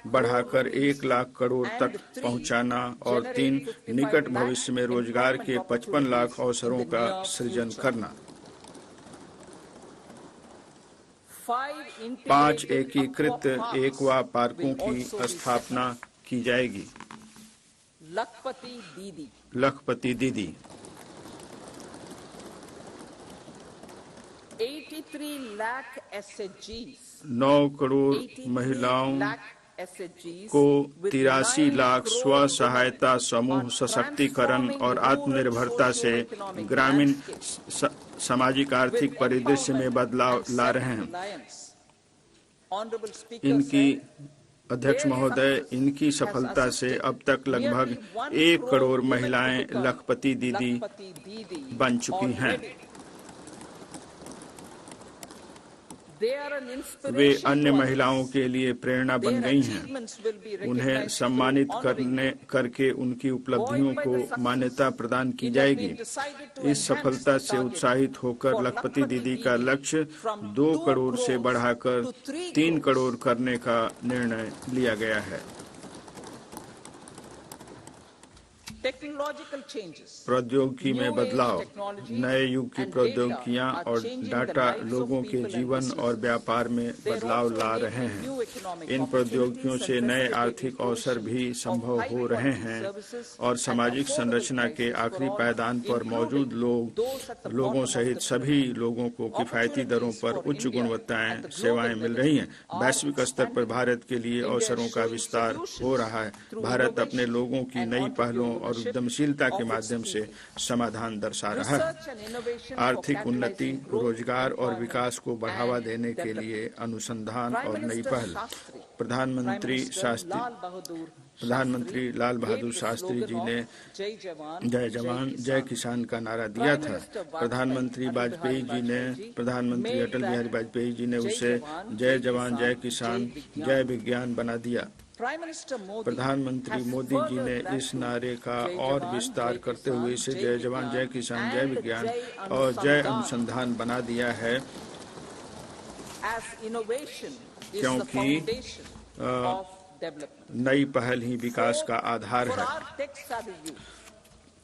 बढ़ाकर 1 लाख करोड़ तक पहुंचाना और 3 निकट भविष्य में रोजगार के 55 लाख अवसरों का सृजन करना। 5 एकीकृत एक्वा पार्कों की स्थापना की जाएगी। लखपति दीदी
83 लाख SHGs
9 करोड़ महिलाओं को 83 लाख स्व सहायता समूह सशक्तिकरण और आत्मनिर्भरता से ग्रामीण सामाजिक आर्थिक परिदृश्य में बदलाव ला रहे हैं। इनकी अध्यक्ष महोदय, इनकी सफलता से अब तक लगभग 1 करोड़ महिलाएं लखपति दीदी बन चुकी हैं। वे अन्य महिलाओं के लिए प्रेरणा बन गई हैं। उन्हें सम्मानित करके उनकी उपलब्धियों को मान्यता प्रदान की जाएगी। इस सफलता से उत्साहित होकर लखपति दीदी का लक्ष्य 2 करोड़ से बढ़ाकर 3 करोड़ करने का निर्णय लिया गया है। प्रौद्योगिकी में बदलाव, नए युग की प्रौद्योगिकियां और डाटा लोगों के जीवन और व्यापार में बदलाव ला रहे हैं। इन प्रौद्योगिकियों से नए आर्थिक अवसर भी संभव हो रहे हैं और सामाजिक संरचना के आखिरी पायदान पर मौजूद लोगों सहित सभी लोगों को किफायती दरों पर उच्च गुणवत्ताएं सेवाएं मिल रही हैं। वैश्विक स्तर पर भारत के लिए अवसरों का विस्तार हो रहा है। भारत अपने लोगों की नई पहलों और उद्यमशीलता के माध्यम से समाधान दर्शा रहा है। आर्थिक उन्नति, रोजगार और विकास को बढ़ावा देने के लिए अनुसंधान और नई पहल। प्रधानमंत्री लाल बहादुर शास्त्री जी ने जय जवान जय किसान का नारा दिया था। प्रधानमंत्री अटल बिहारी वाजपेयी जी ने उसे जय जवान जय किसान जय विज्ञान बना दिया। प्रधानमंत्री मोदी जी ने इस नारे का और विस्तार करते हुए इसे जय जवान जय किसान जय विज्ञान और जय अनुसंधान बना दिया है, क्योंकि नई पहल ही विकास का आधार है।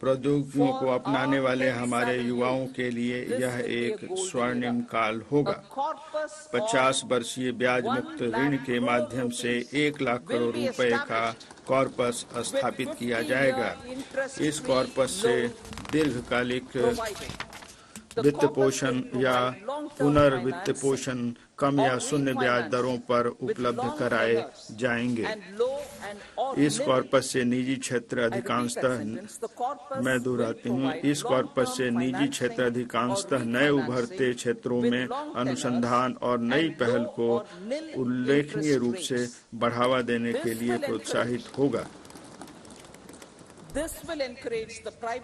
प्रौद्योगिकियों को अपनाने वाले हमारे युवाओं के लिए यह एक स्वर्णिम काल होगा। 50 वर्षीय ब्याज मुक्त ऋण के माध्यम से 1 लाख करोड़ रुपए का कॉर्पस स्थापित किया जाएगा। इस कॉर्पस से दीर्घकालिक वित्त पोषण या पुनर्वित्त पोषण कम या शून्य ब्याज दरों पर उपलब्ध कराए जाएंगे। इस कॉर्पस से निजी क्षेत्र अधिकांशतः नए उभरते क्षेत्रों में अनुसंधान और नई पहल को उल्लेखनीय रूप से बढ़ावा देने के लिए प्रोत्साहित होगा।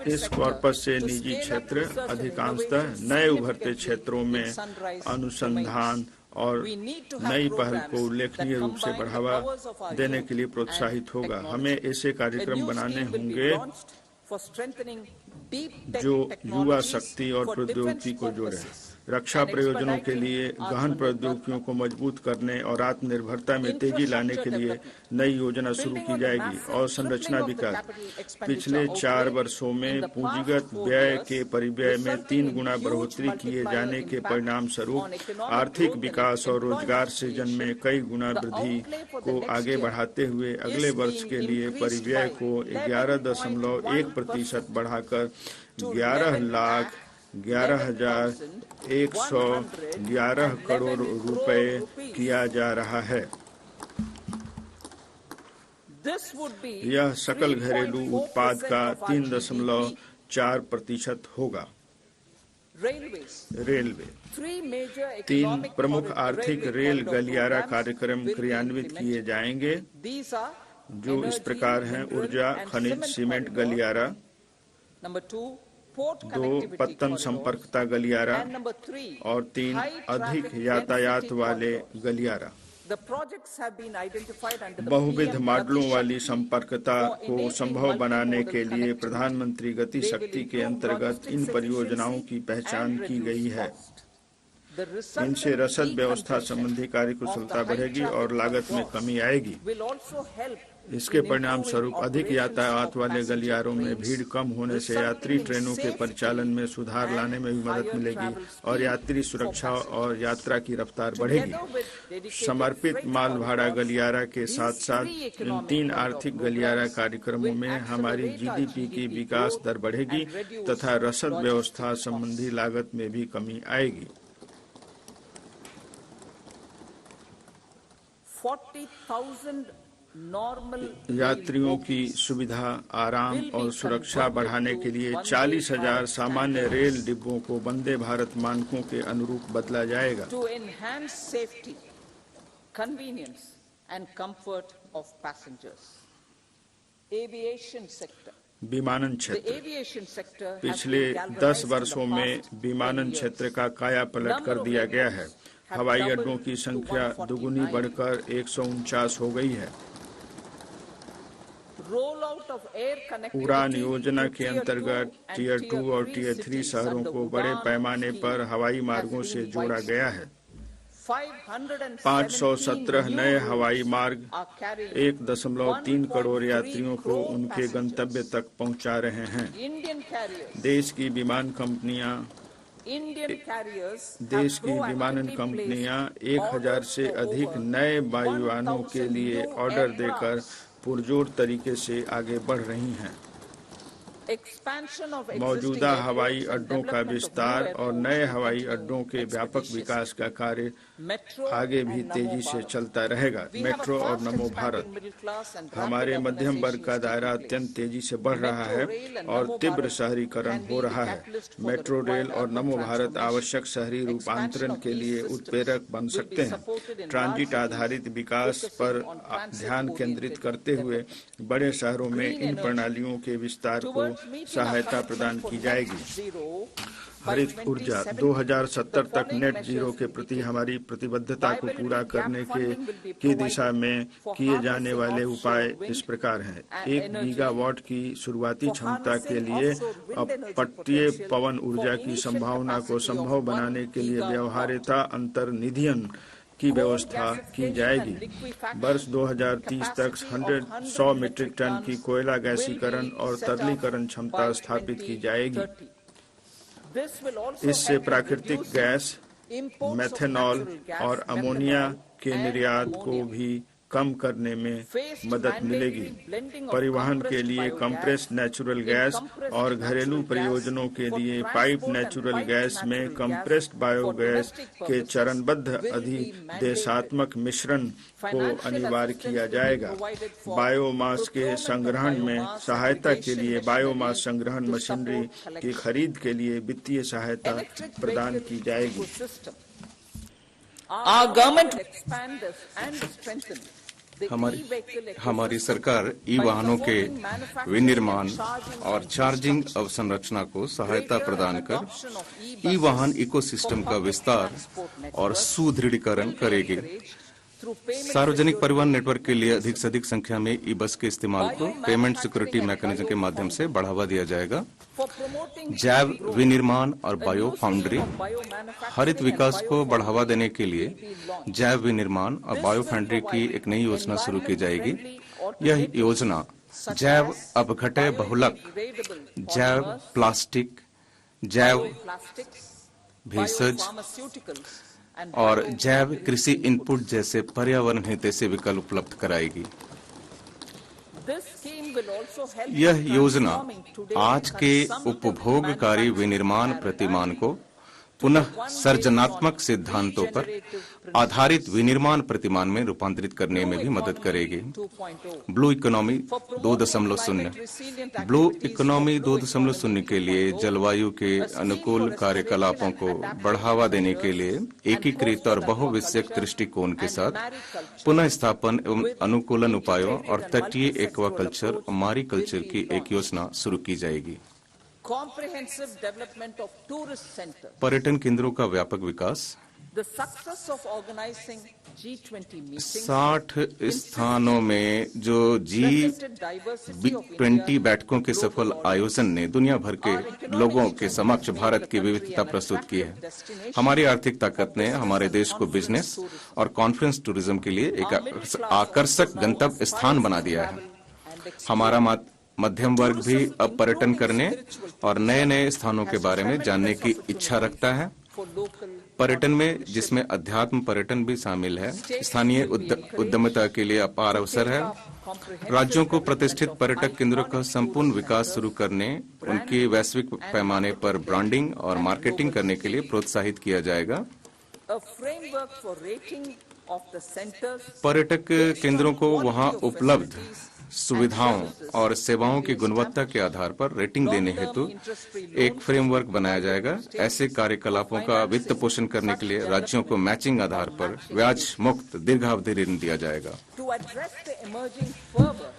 इस कॉर्पस से निजी क्षेत्र अधिकांशतः नए उभरते क्षेत्रों में अनुसंधान और नई पहल को उल्लेखनीय रूप से बढ़ावा देने के लिए प्रोत्साहित होगा। हमें ऐसे कार्यक्रम बनाने होंगे जो युवा शक्ति और प्रौद्योगिकी को जोड़े। रक्षा प्रयोजनों के लिए गहन प्रौद्योगिकियों को मजबूत करने और आत्मनिर्भरता में तेजी लाने के लिए नई योजना शुरू की जाएगी। और संरचना विकास, पिछले 4 वर्षों में पूंजीगत व्यय के परिव्यय में 3 गुना बढ़ोतरी किए जाने के परिणाम स्वरूप आर्थिक विकास और रोजगार सृजन में कई गुना वृद्धि को आगे बढ़ाते हुए अगले वर्ष के लिए परिव्यय को 11.1% बढ़ाकर 11,11,111 करोड़ रुपए किया जा रहा है। यह सकल घरेलू उत्पाद का 3.4% होगा। रेलवे, 3 प्रमुख आर्थिक रेल गलियारा कार्यक्रम क्रियान्वित किए जाएंगे, जो इस प्रकार हैं: ऊर्जा, खनिज, सीमेंट गलियारा, 2 पत्तन संपर्कता गलियारा और 3 अधिक यातायात वाले गलियारा। बहुविध मॉडलों वाली संपर्कता को संभव बनाने के लिए प्रधानमंत्री गति शक्ति के अंतर्गत इन परियोजनाओं की पहचान की गई है। इनसे रसद व्यवस्था संबंधी कार्यकुशलता बढ़ेगी और लागत में कमी आएगी। इसके परिणाम स्वरूप अधिक यातायात वाले गलियारों में भीड़ कम होने से यात्री ट्रेनों के परिचालन में सुधार लाने में भी मदद मिलेगी और यात्री सुरक्षा और यात्रा की रफ्तार बढ़ेगी। समर्पित माल भाड़ा गलियारा के साथ साथ इन 3 आर्थिक गलियारा कार्यक्रमों में हमारी जीडीपी की विकास दर बढ़ेगी तथा रसद व्यवस्था संबंधी लागत में भी कमी आएगी।
40,000
यात्रियों की सुविधा, आराम और सुरक्षा बढ़ाने के लिए 40,000 सामान्य रेल डिब्बों को वंदे भारत मानकों के अनुरूप बदला जाएगा।
To enhance safety, convenience and comfort of passengers. Aviation sector.
विमानन क्षेत्र, पिछले 10 वर्षों में विमानन क्षेत्र का कायापलट कर दिया गया है। हवाई अड्डों की संख्या दुगुनी बढ़कर 149 हो गई है। उड़ान योजना के अंतर्गत टियर 2 और टियर 3 शहरों को बड़े पैमाने पर हवाई मार्गों से जोड़ा गया है। 517 नए हवाई मार्ग 1.3 करोड़ यात्रियों को उनके गंतव्य तक पहुंचा रहे हैं। देश की विमानन कंपनियां 1000 से अधिक नए वायुयानों के लिए ऑर्डर देकर पुरजोर तरीके से आगे बढ़ रही हैं। मौजूदा हवाई अड्डों का विस्तार और नए हवाई अड्डों के व्यापक विकास का कार्य आगे भी तेजी से चलता रहेगा। मेट्रो और नमो भारत, हमारे मध्यम वर्ग का दायरा अत्यंत तेजी से बढ़ रहा है और तीव्र शहरीकरण हो रहा है। मेट्रो रेल और नमो भारत आवश्यक शहरी रूपांतरण के लिए उत्प्रेरक बन सकते हैं। ट्रांजिट आधारित विकास पर ध्यान केंद्रित करते हुए बड़े शहरों में इन प्रणालियों के विस्तार को सहायता प्रदान की जाएगी। हरित ऊर्जा, 2070 तक नेट जीरो के प्रति हमारी प्रतिबद्धता को पूरा करने की दिशा में किए जाने वाले उपाय इस प्रकार हैं। 1 गीगावाट की शुरुआती क्षमता के लिए अपतटीय पवन ऊर्जा की संभावना को संभव बनाने के लिए व्यवहार्यता अंतर्निधियन की व्यवस्था की जाएगी। वर्ष 2030 तक 100 मीट्रिक टन की कोयला गैसीकरण और तरलीकरण क्षमता स्थापित की जाएगी। इससे प्राकृतिक गैस, मेथनॉल और अमोनिया के निर्यात को भी कम करने में मदद मिलेगी। परिवहन के लिए कंप्रेस्ड नेचुरल गैस और घरेलू प्रयोजनों के लिए पाइप नेचुरल गैस में कंप्रेस्ड बायोगैस के चरणबद्ध अधिदेशात्मक मिश्रण को अनिवार्य किया जाएगा। बायोमास के संग्रहण में सहायता के लिए बायोमास संग्रहण मशीनरी की खरीद के लिए वित्तीय सहायता प्रदान की जाएगी।
हमारी सरकार ई वाहनों के विनिर्माण और चार्जिंग अवसंरचना को सहायता प्रदान कर ई वाहन इकोसिस्टम का विस्तार और सुदृढ़ीकरण करेगी।
through payment
सार्वजनिक
security
परिवहन नेटवर्क के लिए अधिक से अधिक संख्या में ई बस के इस्तेमाल को पेमेंट सिक्योरिटी मैकेनिज्म के माध्यम से बढ़ावा दिया जाएगा।
for promoting
जैव
green growth
विनिर्माण और
the
bio
new
foundry,
scheme of biomanufacturing
हरित
and
विकास को
biofuels
बढ़ावा देने के लिए
will be launched.
जैव विनिर्माण और
This
बायो
will
फाउंड्री की
provide
एक नई योजना शुरू की जाएगी।
environment-friendly
यह
alternatives
योजना
such
जैव
as
अपघटय बहुलक,
biodegradable
जैव
polymers,
प्लास्टिक, जैव
bioplastics,
भेषज
biopharmaceuticals and
और जैव
biodegradable
कृषि इनपुट जैसे पर्यावरण हितैषी विकल्प उपलब्ध कराएगी।
This scheme will also help
यह
in
योजना
transforming today's
आज के
consumptive
उपभोगकारी
manufacturing
विनिर्माण
paradigm
प्रतिमान को पुनः सर्जनात्मक सिद्धांतों पर आधारित विनिर्माण प्रतिमान में रूपांतरित करने में भी मदद करेगी।
2.0
ब्लू इकोनॉमी 2.0 ब्लू इकोनॉमी 2.0 के लिए जलवायु के अनुकूल कार्यकलापों को बढ़ावा देने के लिए एकीकृत और बहुविषयक दृष्टिकोण के साथ पुनः स्थापन एवं अनुकूलन उपायों और तटीय एक्वाकल्चर और मारीकल्चर की एक योजना शुरू की जाएगी।
comprehensive development of tourist centers.
पर्यटन केंद्रों का व्यापक विकास,
The success of organizing G20 meetings
60 स्थानों में जो
represented diversity of
G20
India's
बैठकों के सफल
global
आयोजन ने दुनिया भर के लोगों के समक्ष भारत की विविधता प्रस्तुत की है। हमारी आर्थिक ताकत ने हमारे देश को बिजनेस और कॉन्फ्रेंस टूरिज्म के लिए एक आकर्षक गंतव्य स्थान बना दिया है। हमारा मध्यम वर्ग भी अब पर्यटन करने और नए नए स्थानों के बारे में जानने की इच्छा रखता है।
for local
पर्यटन में जिसमें अध्यात्म पर्यटन भी शामिल है, स्थानीय उद्यमिता के लिए अपार अवसर है। राज्यों को प्रतिष्ठित पर्यटक केंद्रों का संपूर्ण विकास शुरू करने, उनकी वैश्विक पैमाने पर ब्रांडिंग और मार्केटिंग करने के लिए प्रोत्साहित किया जाएगा।
a framework for rating of the centers
पर्यटक केंद्रों को वहां उपलब्ध सुविधाओं और सेवाओं की गुणवत्ता के आधार पर रेटिंग देने हेतु एक फ्रेमवर्क बनाया जाएगा। ऐसे कार्यकलापों का वित्त पोषण करने के लिए राज्यों को मैचिंग आधार पर ब्याज मुक्त दीर्घावधि ऋण दिया जाएगा।
to address the emerging fervor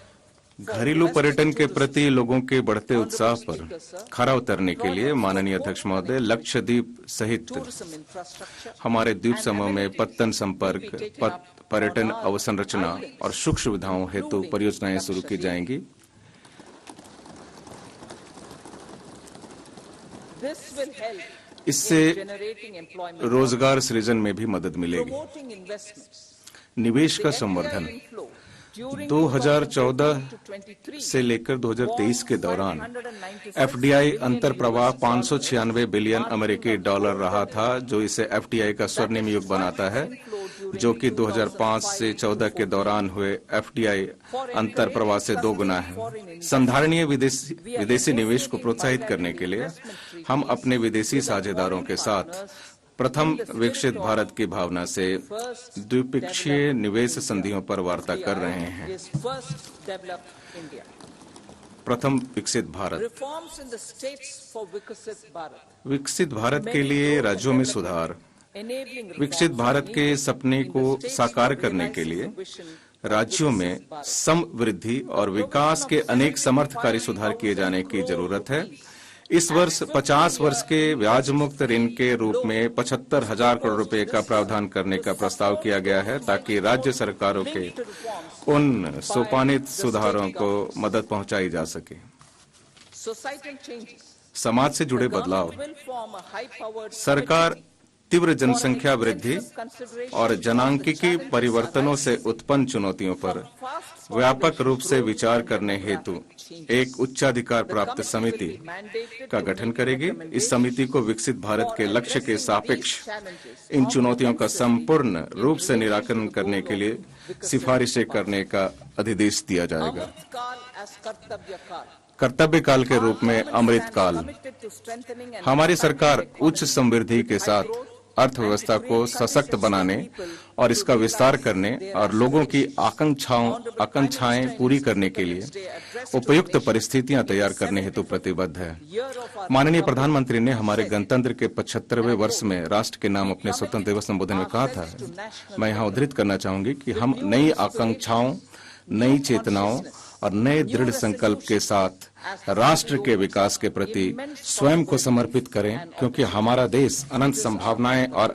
घरेलू पर्यटन के प्रति लोगों के बढ़ते उत्साह पर खरा उतरने के लिए माननीय अध्यक्ष महोदय, लक्षद्वीप सहित
tourism infrastructure
हमारे द्वीप समूह में पत्तन संपर्क, पर्यटन अवसंरचना और सुख सुविधाओं हेतु परियोजनाएं शुरू की जाएंगी।
this will help
इससे
generating employment,
रोजगार सृजन में भी मदद मिलेगी।
promoting investments,
निवेश का संवर्धन
inflow during
2014
2023
से लेकर 2023 के दौरान एफडीआई अंतर प्रवाह 596 बिलियन अमेरिकी डॉलर रहा था, जो इसे एफडीआई का स्वर्णिम युग बनाता है, जो कि 2005 से 14 के दौरान हुए एफडीआई अंतर प्रवाह से 2 गुना है। संधारणीय विदेशी निवेश को प्रोत्साहित करने के लिए हम अपने विदेशी साझेदारों के साथ प्रथम विकसित भारत की भावना से द्विपक्षीय निवेश संधियों पर वार्ता कर रहे हैं।
is first developed India.
प्रथम विकसित Bharat,
Reforms in the states for Viksit Bharat.
विकसित भारत के लिए राज्यों में सुधार,
Enabling
विकसित भारत के सपने को साकार करने के लिए राज्यों में समवृद्धि और विकास के अनेक समर्थकारी सुधार किए जाने की जरूरत है। इस वर्ष 50 वर्ष के ब्याज मुक्त ऋण के रूप में 75,000 करोड़ रुपए का प्रावधान करने का प्रस्ताव किया गया है, ताकि राज्य सरकारों के उन सोपानित सुधारों को मदद पहुंचाई जा सके।
societal changes.
समाज से जुड़े बदलाव,
Government will form a high-powered
सरकार तीव्र जनसंख्या वृद्धि और जनांकिकी परिवर्तनों से उत्पन्न चुनौतियों पर व्यापक रूप से विचार करने हेतु एक उच्चाधिकार प्राप्त समिति का गठन करेगी। इस समिति को विकसित भारत के लक्ष्य के सापेक्ष इन चुनौतियों का संपूर्ण रूप से निराकरण करने के लिए सिफारिशें करने का अधिदेश दिया जाएगा।
Amrit as Kartavya Kal.
कर्तव्य काल के रूप में अमृत काल।
Committed to strengthening and
हमारी सरकार उच्च समृद्धि के साथ अर्थव्यवस्था को सशक्त बनाने और इसका विस्तार करने और लोगों की आकांक्षाएं पूरी करने के लिए उपयुक्त परिस्थितियां तैयार करने हेतु प्रतिबद्ध है। माननीय प्रधानमंत्री ने हमारे गणतंत्र के 75वें वर्ष में राष्ट्र के नाम अपने स्वतंत्रता दिवस संबोधन में कहा था, मैं यहाँ उद्धृत करना चाहूंगी कि हम नई आकांक्षाओं, नई चेतनाओं और नए दृढ़ संकल्प के साथ राष्ट्र के विकास के प्रति स्वयं को समर्पित करें, क्योंकि हमारा देश अनंत संभावनाएं और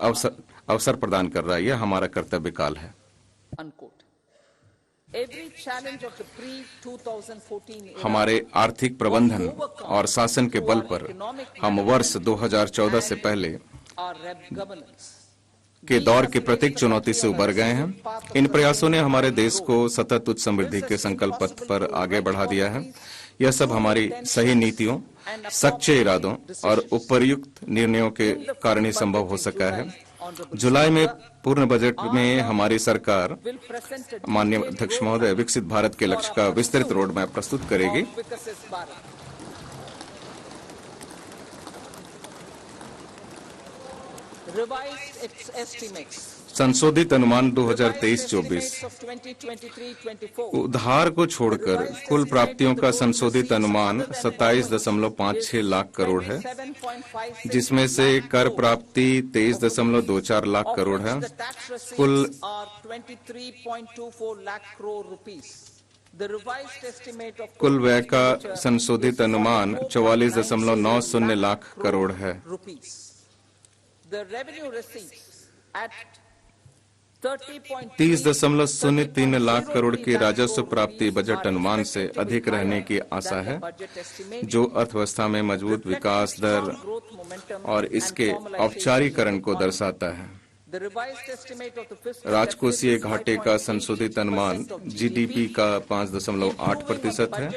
अवसर प्रदान कर रहा है। यह हमारा कर्तव्य काल है।
unquote. Every challenge of the pre-2014 era
हमारे आर्थिक प्रबंधन और शासन के बल पर हम वर्ष 2014 से पहले
our governance.
के दौर की प्रत्येक चुनौती से उबर गए हैं। इन प्रयासों ने हमारे देश को सतत उच्च समृद्धि के संकल्प पथ पर आगे बढ़ा दिया है। यह सब हमारी सही नीतियों, सच्चे इरादों और उपयुक्त निर्णयों के कारण ही संभव हो सका है। जुलाई में पूर्ण बजट में हमारी सरकार, माननीय अध्यक्ष महोदय, विकसित भारत के लक्ष्य का विस्तृत रोड मैप प्रस्तुत करेगी। संशोधित अनुमान 2023-24 उधार को छोड़कर कुल प्राप्तियों का संशोधित अनुमान 27.56 लाख करोड़ है, जिसमें से कर प्राप्ति 23.24 लाख करोड़ है। कुल व्यय का संशोधित अनुमान 44.90 लाख करोड़ है।
The revenue receipts at
30.03 lakh crore की राजस्व प्राप्ति बजट अनुमान से अधिक रहने की आशा है, जो अर्थव्यवस्था में मजबूत विकास दर और इसके औपचारीकरण को दर्शाता है। राजकोषीय घाटे का संशोधित अनुमान जीडीपी का 5.8% है,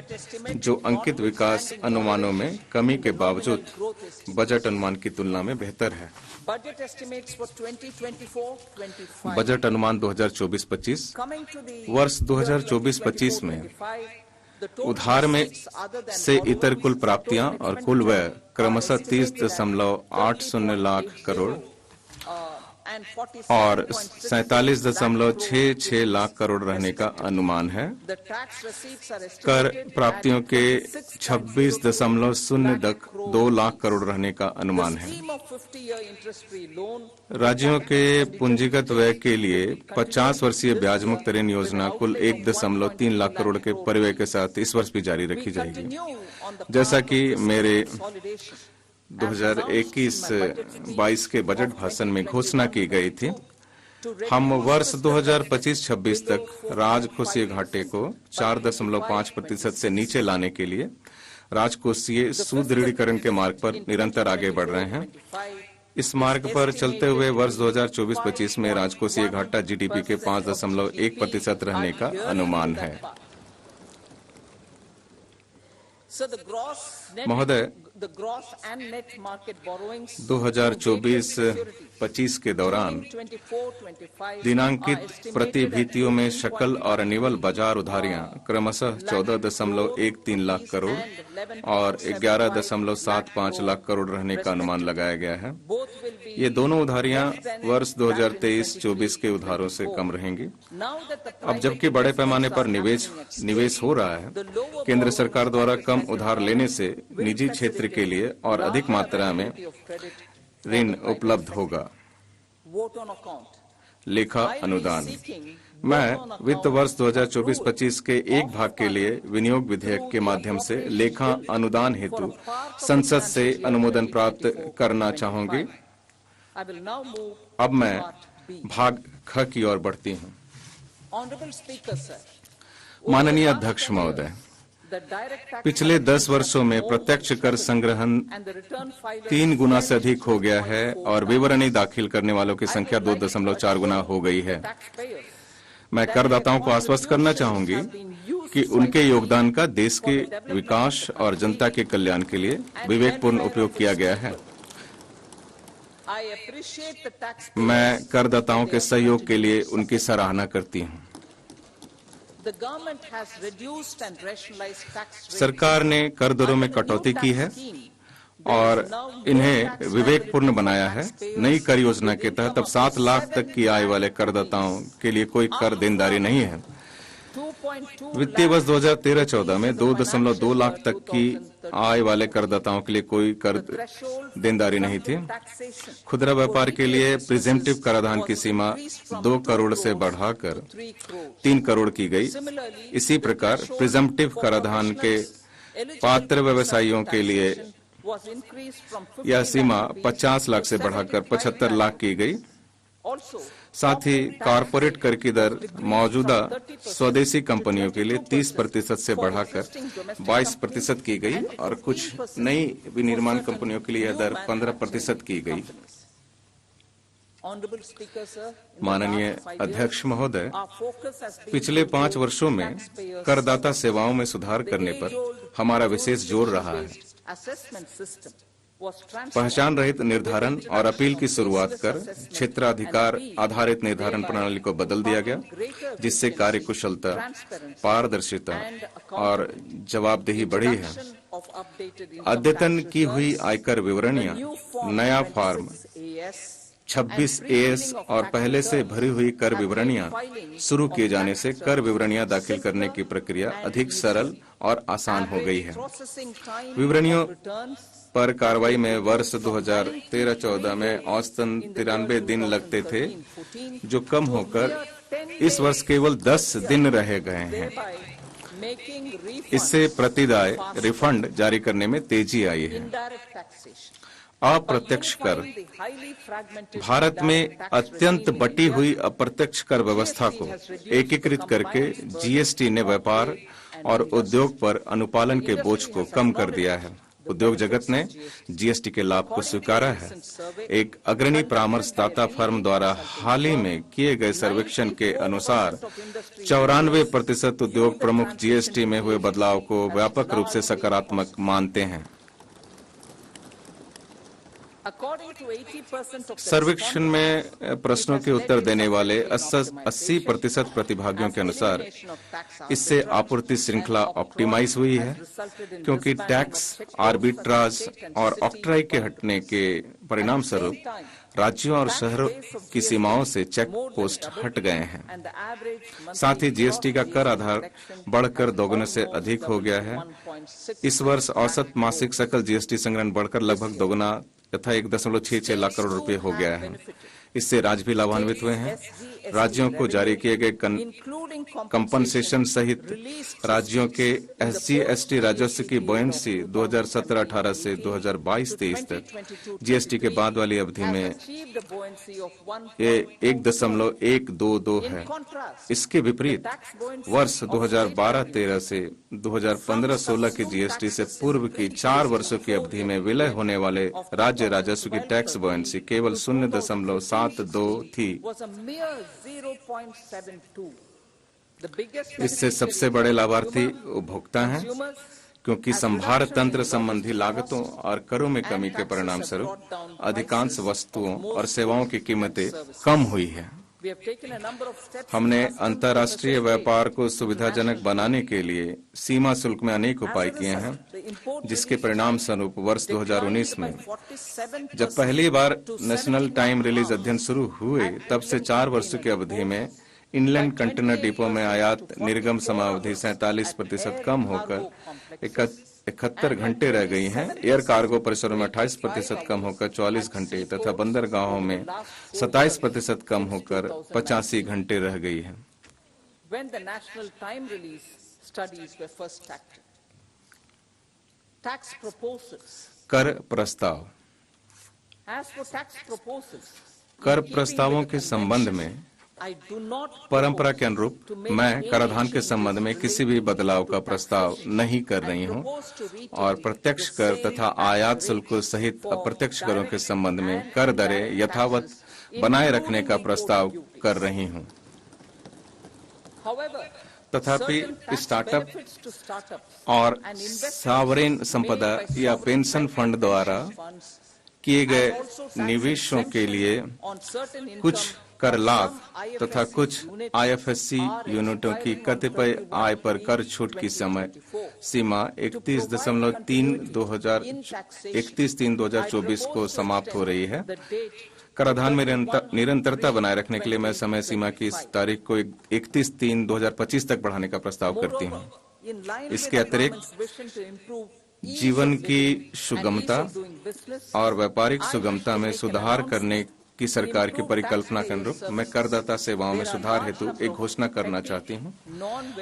जो अंकित विकास अनुमानों में कमी के बावजूद बजट अनुमान की तुलना में बेहतर है। बजट अनुमान 2024-25 वर्ष 2024-25 में उधार में से इतर कुल प्राप्तियां और कुल व्यय क्रमशः 30.80 लाख करोड़ और 47.66 लाख करोड़ रहने का अनुमान है। कर प्राप्तियों के 26.02 लाख करोड़ रहने का अनुमान है। राज्यों के पूंजीगत व्यय के लिए 50 वर्षीय ब्याज मुक्त ऋण योजना कुल 1.3 लाख करोड़ के परिव्यय के साथ इस वर्ष भी जारी रखी जाएगी। जैसा कि मेरे 2021-22 के बजट भाषण में घोषणा की गई थी, हम वर्ष 2025-26 तक राजकोषीय घाटे को 4.5% से नीचे लाने के लिए राजकोषीय सुदृढ़ीकरण के मार्ग पर निरंतर आगे बढ़ रहे हैं। इस मार्ग पर चलते हुए वर्ष 2024-25 में राजकोषीय घाटा जीडीपी के 5.1% रहने का अनुमान है। महोदय, 2024-25 के दौरान दिनांकित प्रतिभूतियों में शकल और निवल बाजार उधारियां क्रमशः 14.13 लाख करोड़ और 11.75 लाख करोड़ रहने का अनुमान लगाया गया है। ये दोनों उधारियां वर्ष 2023-24 के उधारों से कम रहेंगी। अब जबकि बड़े पैमाने पर निवेश हो रहा है, केंद्र सरकार द्वारा कम उधार लेने से निजी क्षेत्र के लिए और अधिक मात्रा में ऋण उपलब्ध होगा। लेखा अनुदान। मैं वित्त वर्ष 2024-25 के एक भाग के लिए विनियोग विधेयक के माध्यम से लेखा अनुदान हेतु संसद से अनुमोदन प्राप्त करना चाहूंगी। अब मैं भाग ख की ओर बढ़ती हूं। माननीय अध्यक्ष महोदय, पिछले 10 वर्षों में प्रत्यक्ष कर संग्रहण 3 गुना से अधिक हो गया है और विवरणी दाखिल करने वालों की संख्या 2.4 गुना हो गई है। मैं करदाताओं को आश्वस्त करना चाहूंगी कि उनके योगदान का देश के विकास और जनता के कल्याण के लिए विवेकपूर्ण उपयोग किया गया है। मैं करदाताओं के सहयोग के लिए उनकी सराहना करती हूं। सरकार ने कर दरों में कटौती की है और इन्हें विवेकपूर्ण बनाया है। नई कर योजना के तहत अब 7 लाख तक की आय वाले करदाताओं के लिए कोई कर देनदारी नहीं है। वित्तीय वर्ष 2013-14 में 2.2 लाख तक की आय वाले करदाताओं के लिए कोई कर देनदारी नहीं थी। खुदरा व्यापार के लिए प्रिजेम्पटिव कराधान की सीमा 2 करोड़ से बढ़ाकर 3 करोड़ की गई। इसी प्रकार प्रिजेम्पटिव कराधान के पात्र व्यवसायियों के लिए यह सीमा 50 लाख से बढ़ाकर 75 लाख की गई। साथ ही कॉरपोरेट कर की दर मौजूदा स्वदेशी कंपनियों के लिए 30% से बढ़ाकर 22% की गई और कुछ नई विनिर्माण कंपनियों के लिए यह दर 15% की गई। माननीय अध्यक्ष महोदय, पिछले 5 वर्षों में करदाता सेवाओं में सुधार करने पर हमारा विशेष जोर रहा है। पहचान रहित निर्धारण और अपील की शुरुआत कर क्षेत्राधिकार आधारित निर्धारण प्रणाली को बदल दिया गया, जिससे कार्यकुशलता, पारदर्शिता और जवाबदेही बढ़ी है। अद्यतन की हुई आयकर विवरणियां, नया फॉर्म 26 AS और पहले से भरी हुई कर विवरणियां शुरू किए जाने से कर विवरणियां दाखिल करने की प्रक्रिया अधिक सरल और आसान हो गई है। विवरणियों पर कार्रवाई में वर्ष 2013-14 में औसतन 93 दिन लगते थे, जो कम होकर इस वर्ष केवल 10 दिन रह गए हैं। इससे प्रतिदाय रिफंड जारी करने में तेजी आई है। अप्रत्यक्ष कर, भारत में अत्यंत बटी हुई अप्रत्यक्ष कर व्यवस्था को एकीकृत करके जीएसटी ने व्यापार और उद्योग पर अनुपालन के बोझ को कम कर दिया है। उद्योग जगत ने जीएसटी के लाभ को स्वीकारा है। एक अग्रणी परामर्शदाता फर्म द्वारा हाल ही में किए गए सर्वेक्षण के अनुसार 94% उद्योग प्रमुख जीएसटी में हुए बदलाव को व्यापक रूप से सकारात्मक मानते हैं। सर्वेक्षण में प्रश्नों के उत्तर देने वाले 80% प्रतिभागियों के अनुसार इससे आपूर्ति श्रृंखला ऑप्टिमाइज हुई है, क्योंकि टैक्स आर्बिट्राज और ऑक्ट्राई के हटने के परिणाम स्वरूप राज्यों और शहरों की सीमाओं से चेक पोस्ट हट गए हैं। साथ ही जीएसटी का कर आधार बढ़कर दोगुने से अधिक हो गया है। इस वर्ष औसत मासिक सकल जीएसटी संग्रहण बढ़कर लगभग दोगुना तथा 1.66 लाख करोड़ रुपए हो गया है। इससे राज्य भी लाभान्वित हुए हैं। राज्यों को जारी किए गए कंपनसेशन सहित राज्यों के SGST राजस्व की बोयेंसी 2017-18 से 2022-23 तक जीएसटी के बाद वाली अवधि में ये 1.122 है। इसके विपरीत वर्ष 2012-13 से 2015-16 की जीएसटी से पूर्व की 4 वर्षों की अवधि में विलय होने वाले राज्य राजस्व की टैक्स बोयेंसी केवल 0.72 थी। इससे सबसे बड़े लाभार्थी उपभोक्ता हैं, क्योंकि संभार तंत्र संबंधी लागतों और करों में कमी के परिणाम स्वरूप अधिकांश वस्तुओं और सेवाओं की कीमतें कम हुई है। हमने अंतर्राष्ट्रीय व्यापार को सुविधाजनक बनाने के लिए सीमा शुल्क में अनेक उपाय किए हैं, जिसके परिणाम स्वरूप वर्ष 2019 में जब पहली बार नेशनल टाइम रिलीज अध्ययन शुरू हुए, तब से 4 वर्षों की अवधि में इनलैंड कंटेनर डिपो में आयात निर्गम समावधि 47% कम होकर 71 घंटे रह गई हैं। एयर कार्गो परिसरों में 28% कम होकर 44 घंटे तथा बंदरगाहों में 27% कम होकर 85 घंटे रह गई है। कर प्रस्ताव। कर प्रस्तावों के संबंध में परंपरा के अनुरूप मैं कराधान के संबंध में किसी भी बदलाव का प्रस्ताव नहीं कर रही हूं और प्रत्यक्ष कर तथा आयात शुल्क सहित अप्रत्यक्ष करों के संबंध में कर दरें यथावत बनाए रखने का प्रस्ताव कर रही हूं। तथापि स्टार्टअप और सॉवरेन संपदा या पेंशन फंड द्वारा किए गए निवेशों के लिए कुछ कर लाभ तथा कुछ IFSC यूनिटों की कतिपय आय पर कर छूट की समय सीमा 31/3/2024 को समाप्त हो रही है। कराधान में निरंतरता बनाए रखने के लिए मैं समय सीमा की इस तारीख को 31/3/2025 तक बढ़ाने का प्रस्ताव करती हूँ। इसके अतिरिक्त जीवन की सुगमता और व्यापारिक सुगमता में सुधार करने की सरकार की परिकल्पना के अनुरूप मैं करदाता सेवाओं में सुधार हेतु एक घोषणा करना चाहती हूँ।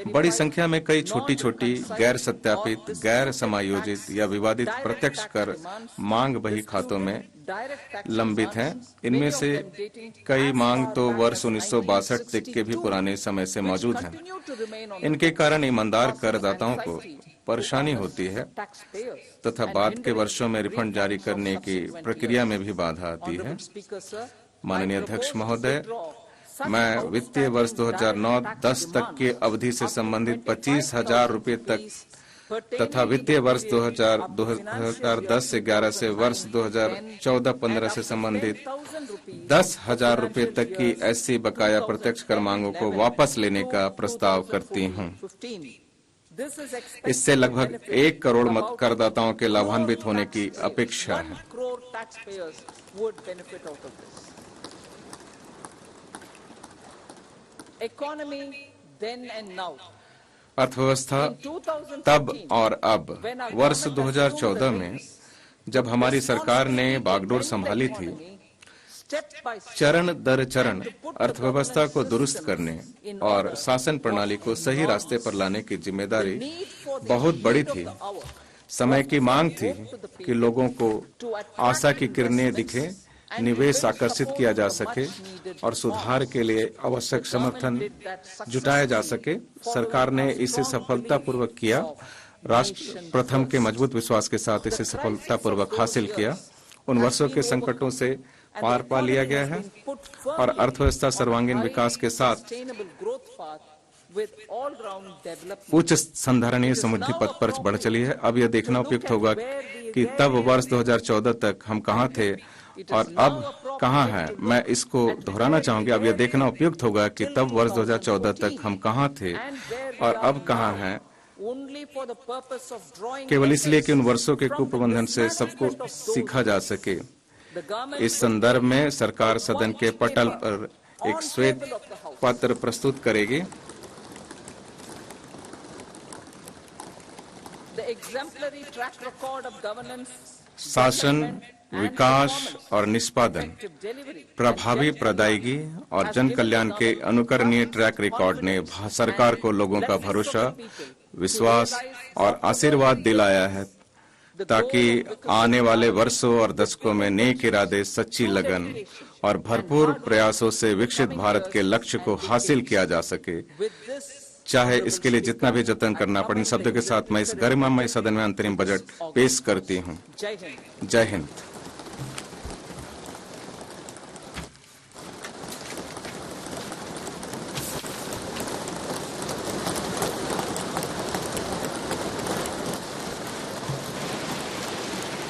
बड़ी संख्या में कई छोटी छोटी गैर सत्यापित, गैर समायोजित या विवादित प्रत्यक्ष कर मांग बही खातों में लंबित हैं। इनमें से कई मांग तो वर्ष 1962 तक के भी पुराने समय से मौजूद हैं। इनके कारण ईमानदार करदाताओं को परेशानी होती है तथा बाद के वर्षों में रिफंड जारी करने की प्रक्रिया में भी बाधा आती है। माननीय अध्यक्ष महोदय, मैं वित्तीय वर्ष 2009-10 तक की अवधि से संबंधित 25,000 रुपये तक तथा वित्तीय वर्ष 2010-11 से वर्ष 2014-15 से संबंधित 10,000 रुपये तक की ऐसी बकाया प्रत्यक्ष कर मांगों को वापस लेने का प्रस्ताव करती हूँ। इससे लगभग 1 करोड़ करदाताओं के लाभान्वित होने की अपेक्षा है। अर्थव्यवस्था तब और अब वर्ष 2014 में जब हमारी सरकार ने बागडोर संभाली थी, चरण दर चरण अर्थव्यवस्था को दुरुस्त करने और शासन प्रणाली को सही रास्ते पर लाने की जिम्मेदारी बहुत बड़ी थी। समय की मांग थी कि लोगों को आशा की किरणें दिखे, निवेश आकर्षित किया जा सके और सुधार के लिए आवश्यक समर्थन जुटाया जा सके। सरकार ने इसे सफलतापूर्वक किया। राष्ट्र प्रथम के मजबूत विश्वास के साथ इसे सफलतापूर्वक हासिल किया। उन वर्षों के संकटों से पार पा लिया गया है और अर्थव्यवस्था सर्वांगीण विकास के साथ उच्च संधारणीय समृद्धि पथ पर बढ़ चली है। अब यह देखना उपयुक्त होगा कि तब वर्ष 2014 तक हम कहां थे और अब कहां हैं। मैं इसको दोहराना चाहूंगी। अब यह देखना उपयुक्त होगा कि तब वर्ष 2014 तक हम कहां थे और अब कहां हैं, केवल इसलिए कि उन वर्षों के कुप्रबंधन से सबको सीखा जा सके। इस संदर्भ में सरकार सदन के पटल पर एक श्वेत पत्र प्रस्तुत करेगी। शासन, विकास और निष्पादन, प्रभावी प्रदायगी और जन कल्याण के अनुकरणीय ट्रैक रिकॉर्ड ने सरकार को लोगों का भरोसा, विश्वास और आशीर्वाद दिलाया है ताकि आने वाले वर्षों और दशकों में नेक इरादे, सच्ची लगन और भरपूर प्रयासों से विकसित भारत के लक्ष्य को हासिल किया जा सके, चाहे इसके लिए जितना भी जतन करना पड़े। इन शब्दों के साथ मैं इस गरिमामय सदन में अंतरिम बजट पेश करती हूँ। जय हिंद।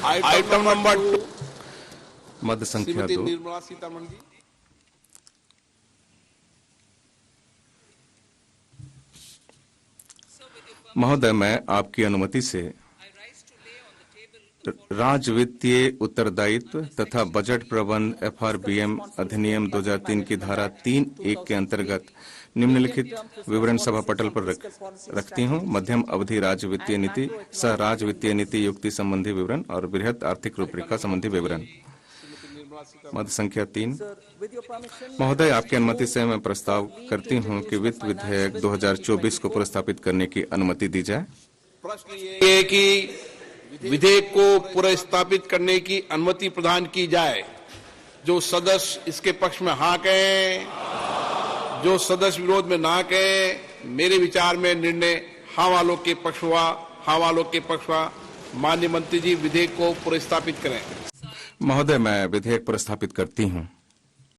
आइटम नंबर 2,
मद संख्या 2।
निर्मला सीतारमण जी।
महोदय, मैं आपकी अनुमति से राज्य वित्तीय उत्तरदायित्व तथा बजट प्रबंध FRBM अधिनियम 2003 की धारा 3(1) के अंतर्गत निम्नलिखित विवरण सभा पटल पर रखती हूँ। मध्यम अवधि राज्य वित्तीय नीति, सह राज्य वित्तीय नीति युक्ति संबंधी विवरण और बृहत आर्थिक रूपरेखा संबंधी विवरण। मद संख्या 3। महोदय, आपकी अनुमति से मैं प्रस्ताव करती हूं कि वित्त विधेयक 2024 को प्रस्तावित करने की अनुमति दी जाए।
प्रश्न ये है कि विधेयक को प्रस्तावित करने की अनुमति प्रदान की जाए। जो सदस्य इसके पक्ष में हाँ कहें, जो सदस्य विरोध में ना कहें। मेरे विचार में निर्णय हाँ वालों के पक्ष हुआ, हाँ वालों के पक्ष हुआ। माननीय मंत्री जी, विधेयक को प्रस्तावित करें।
महोदय, मैं विधेयक प्रस्तावित करती हूँ।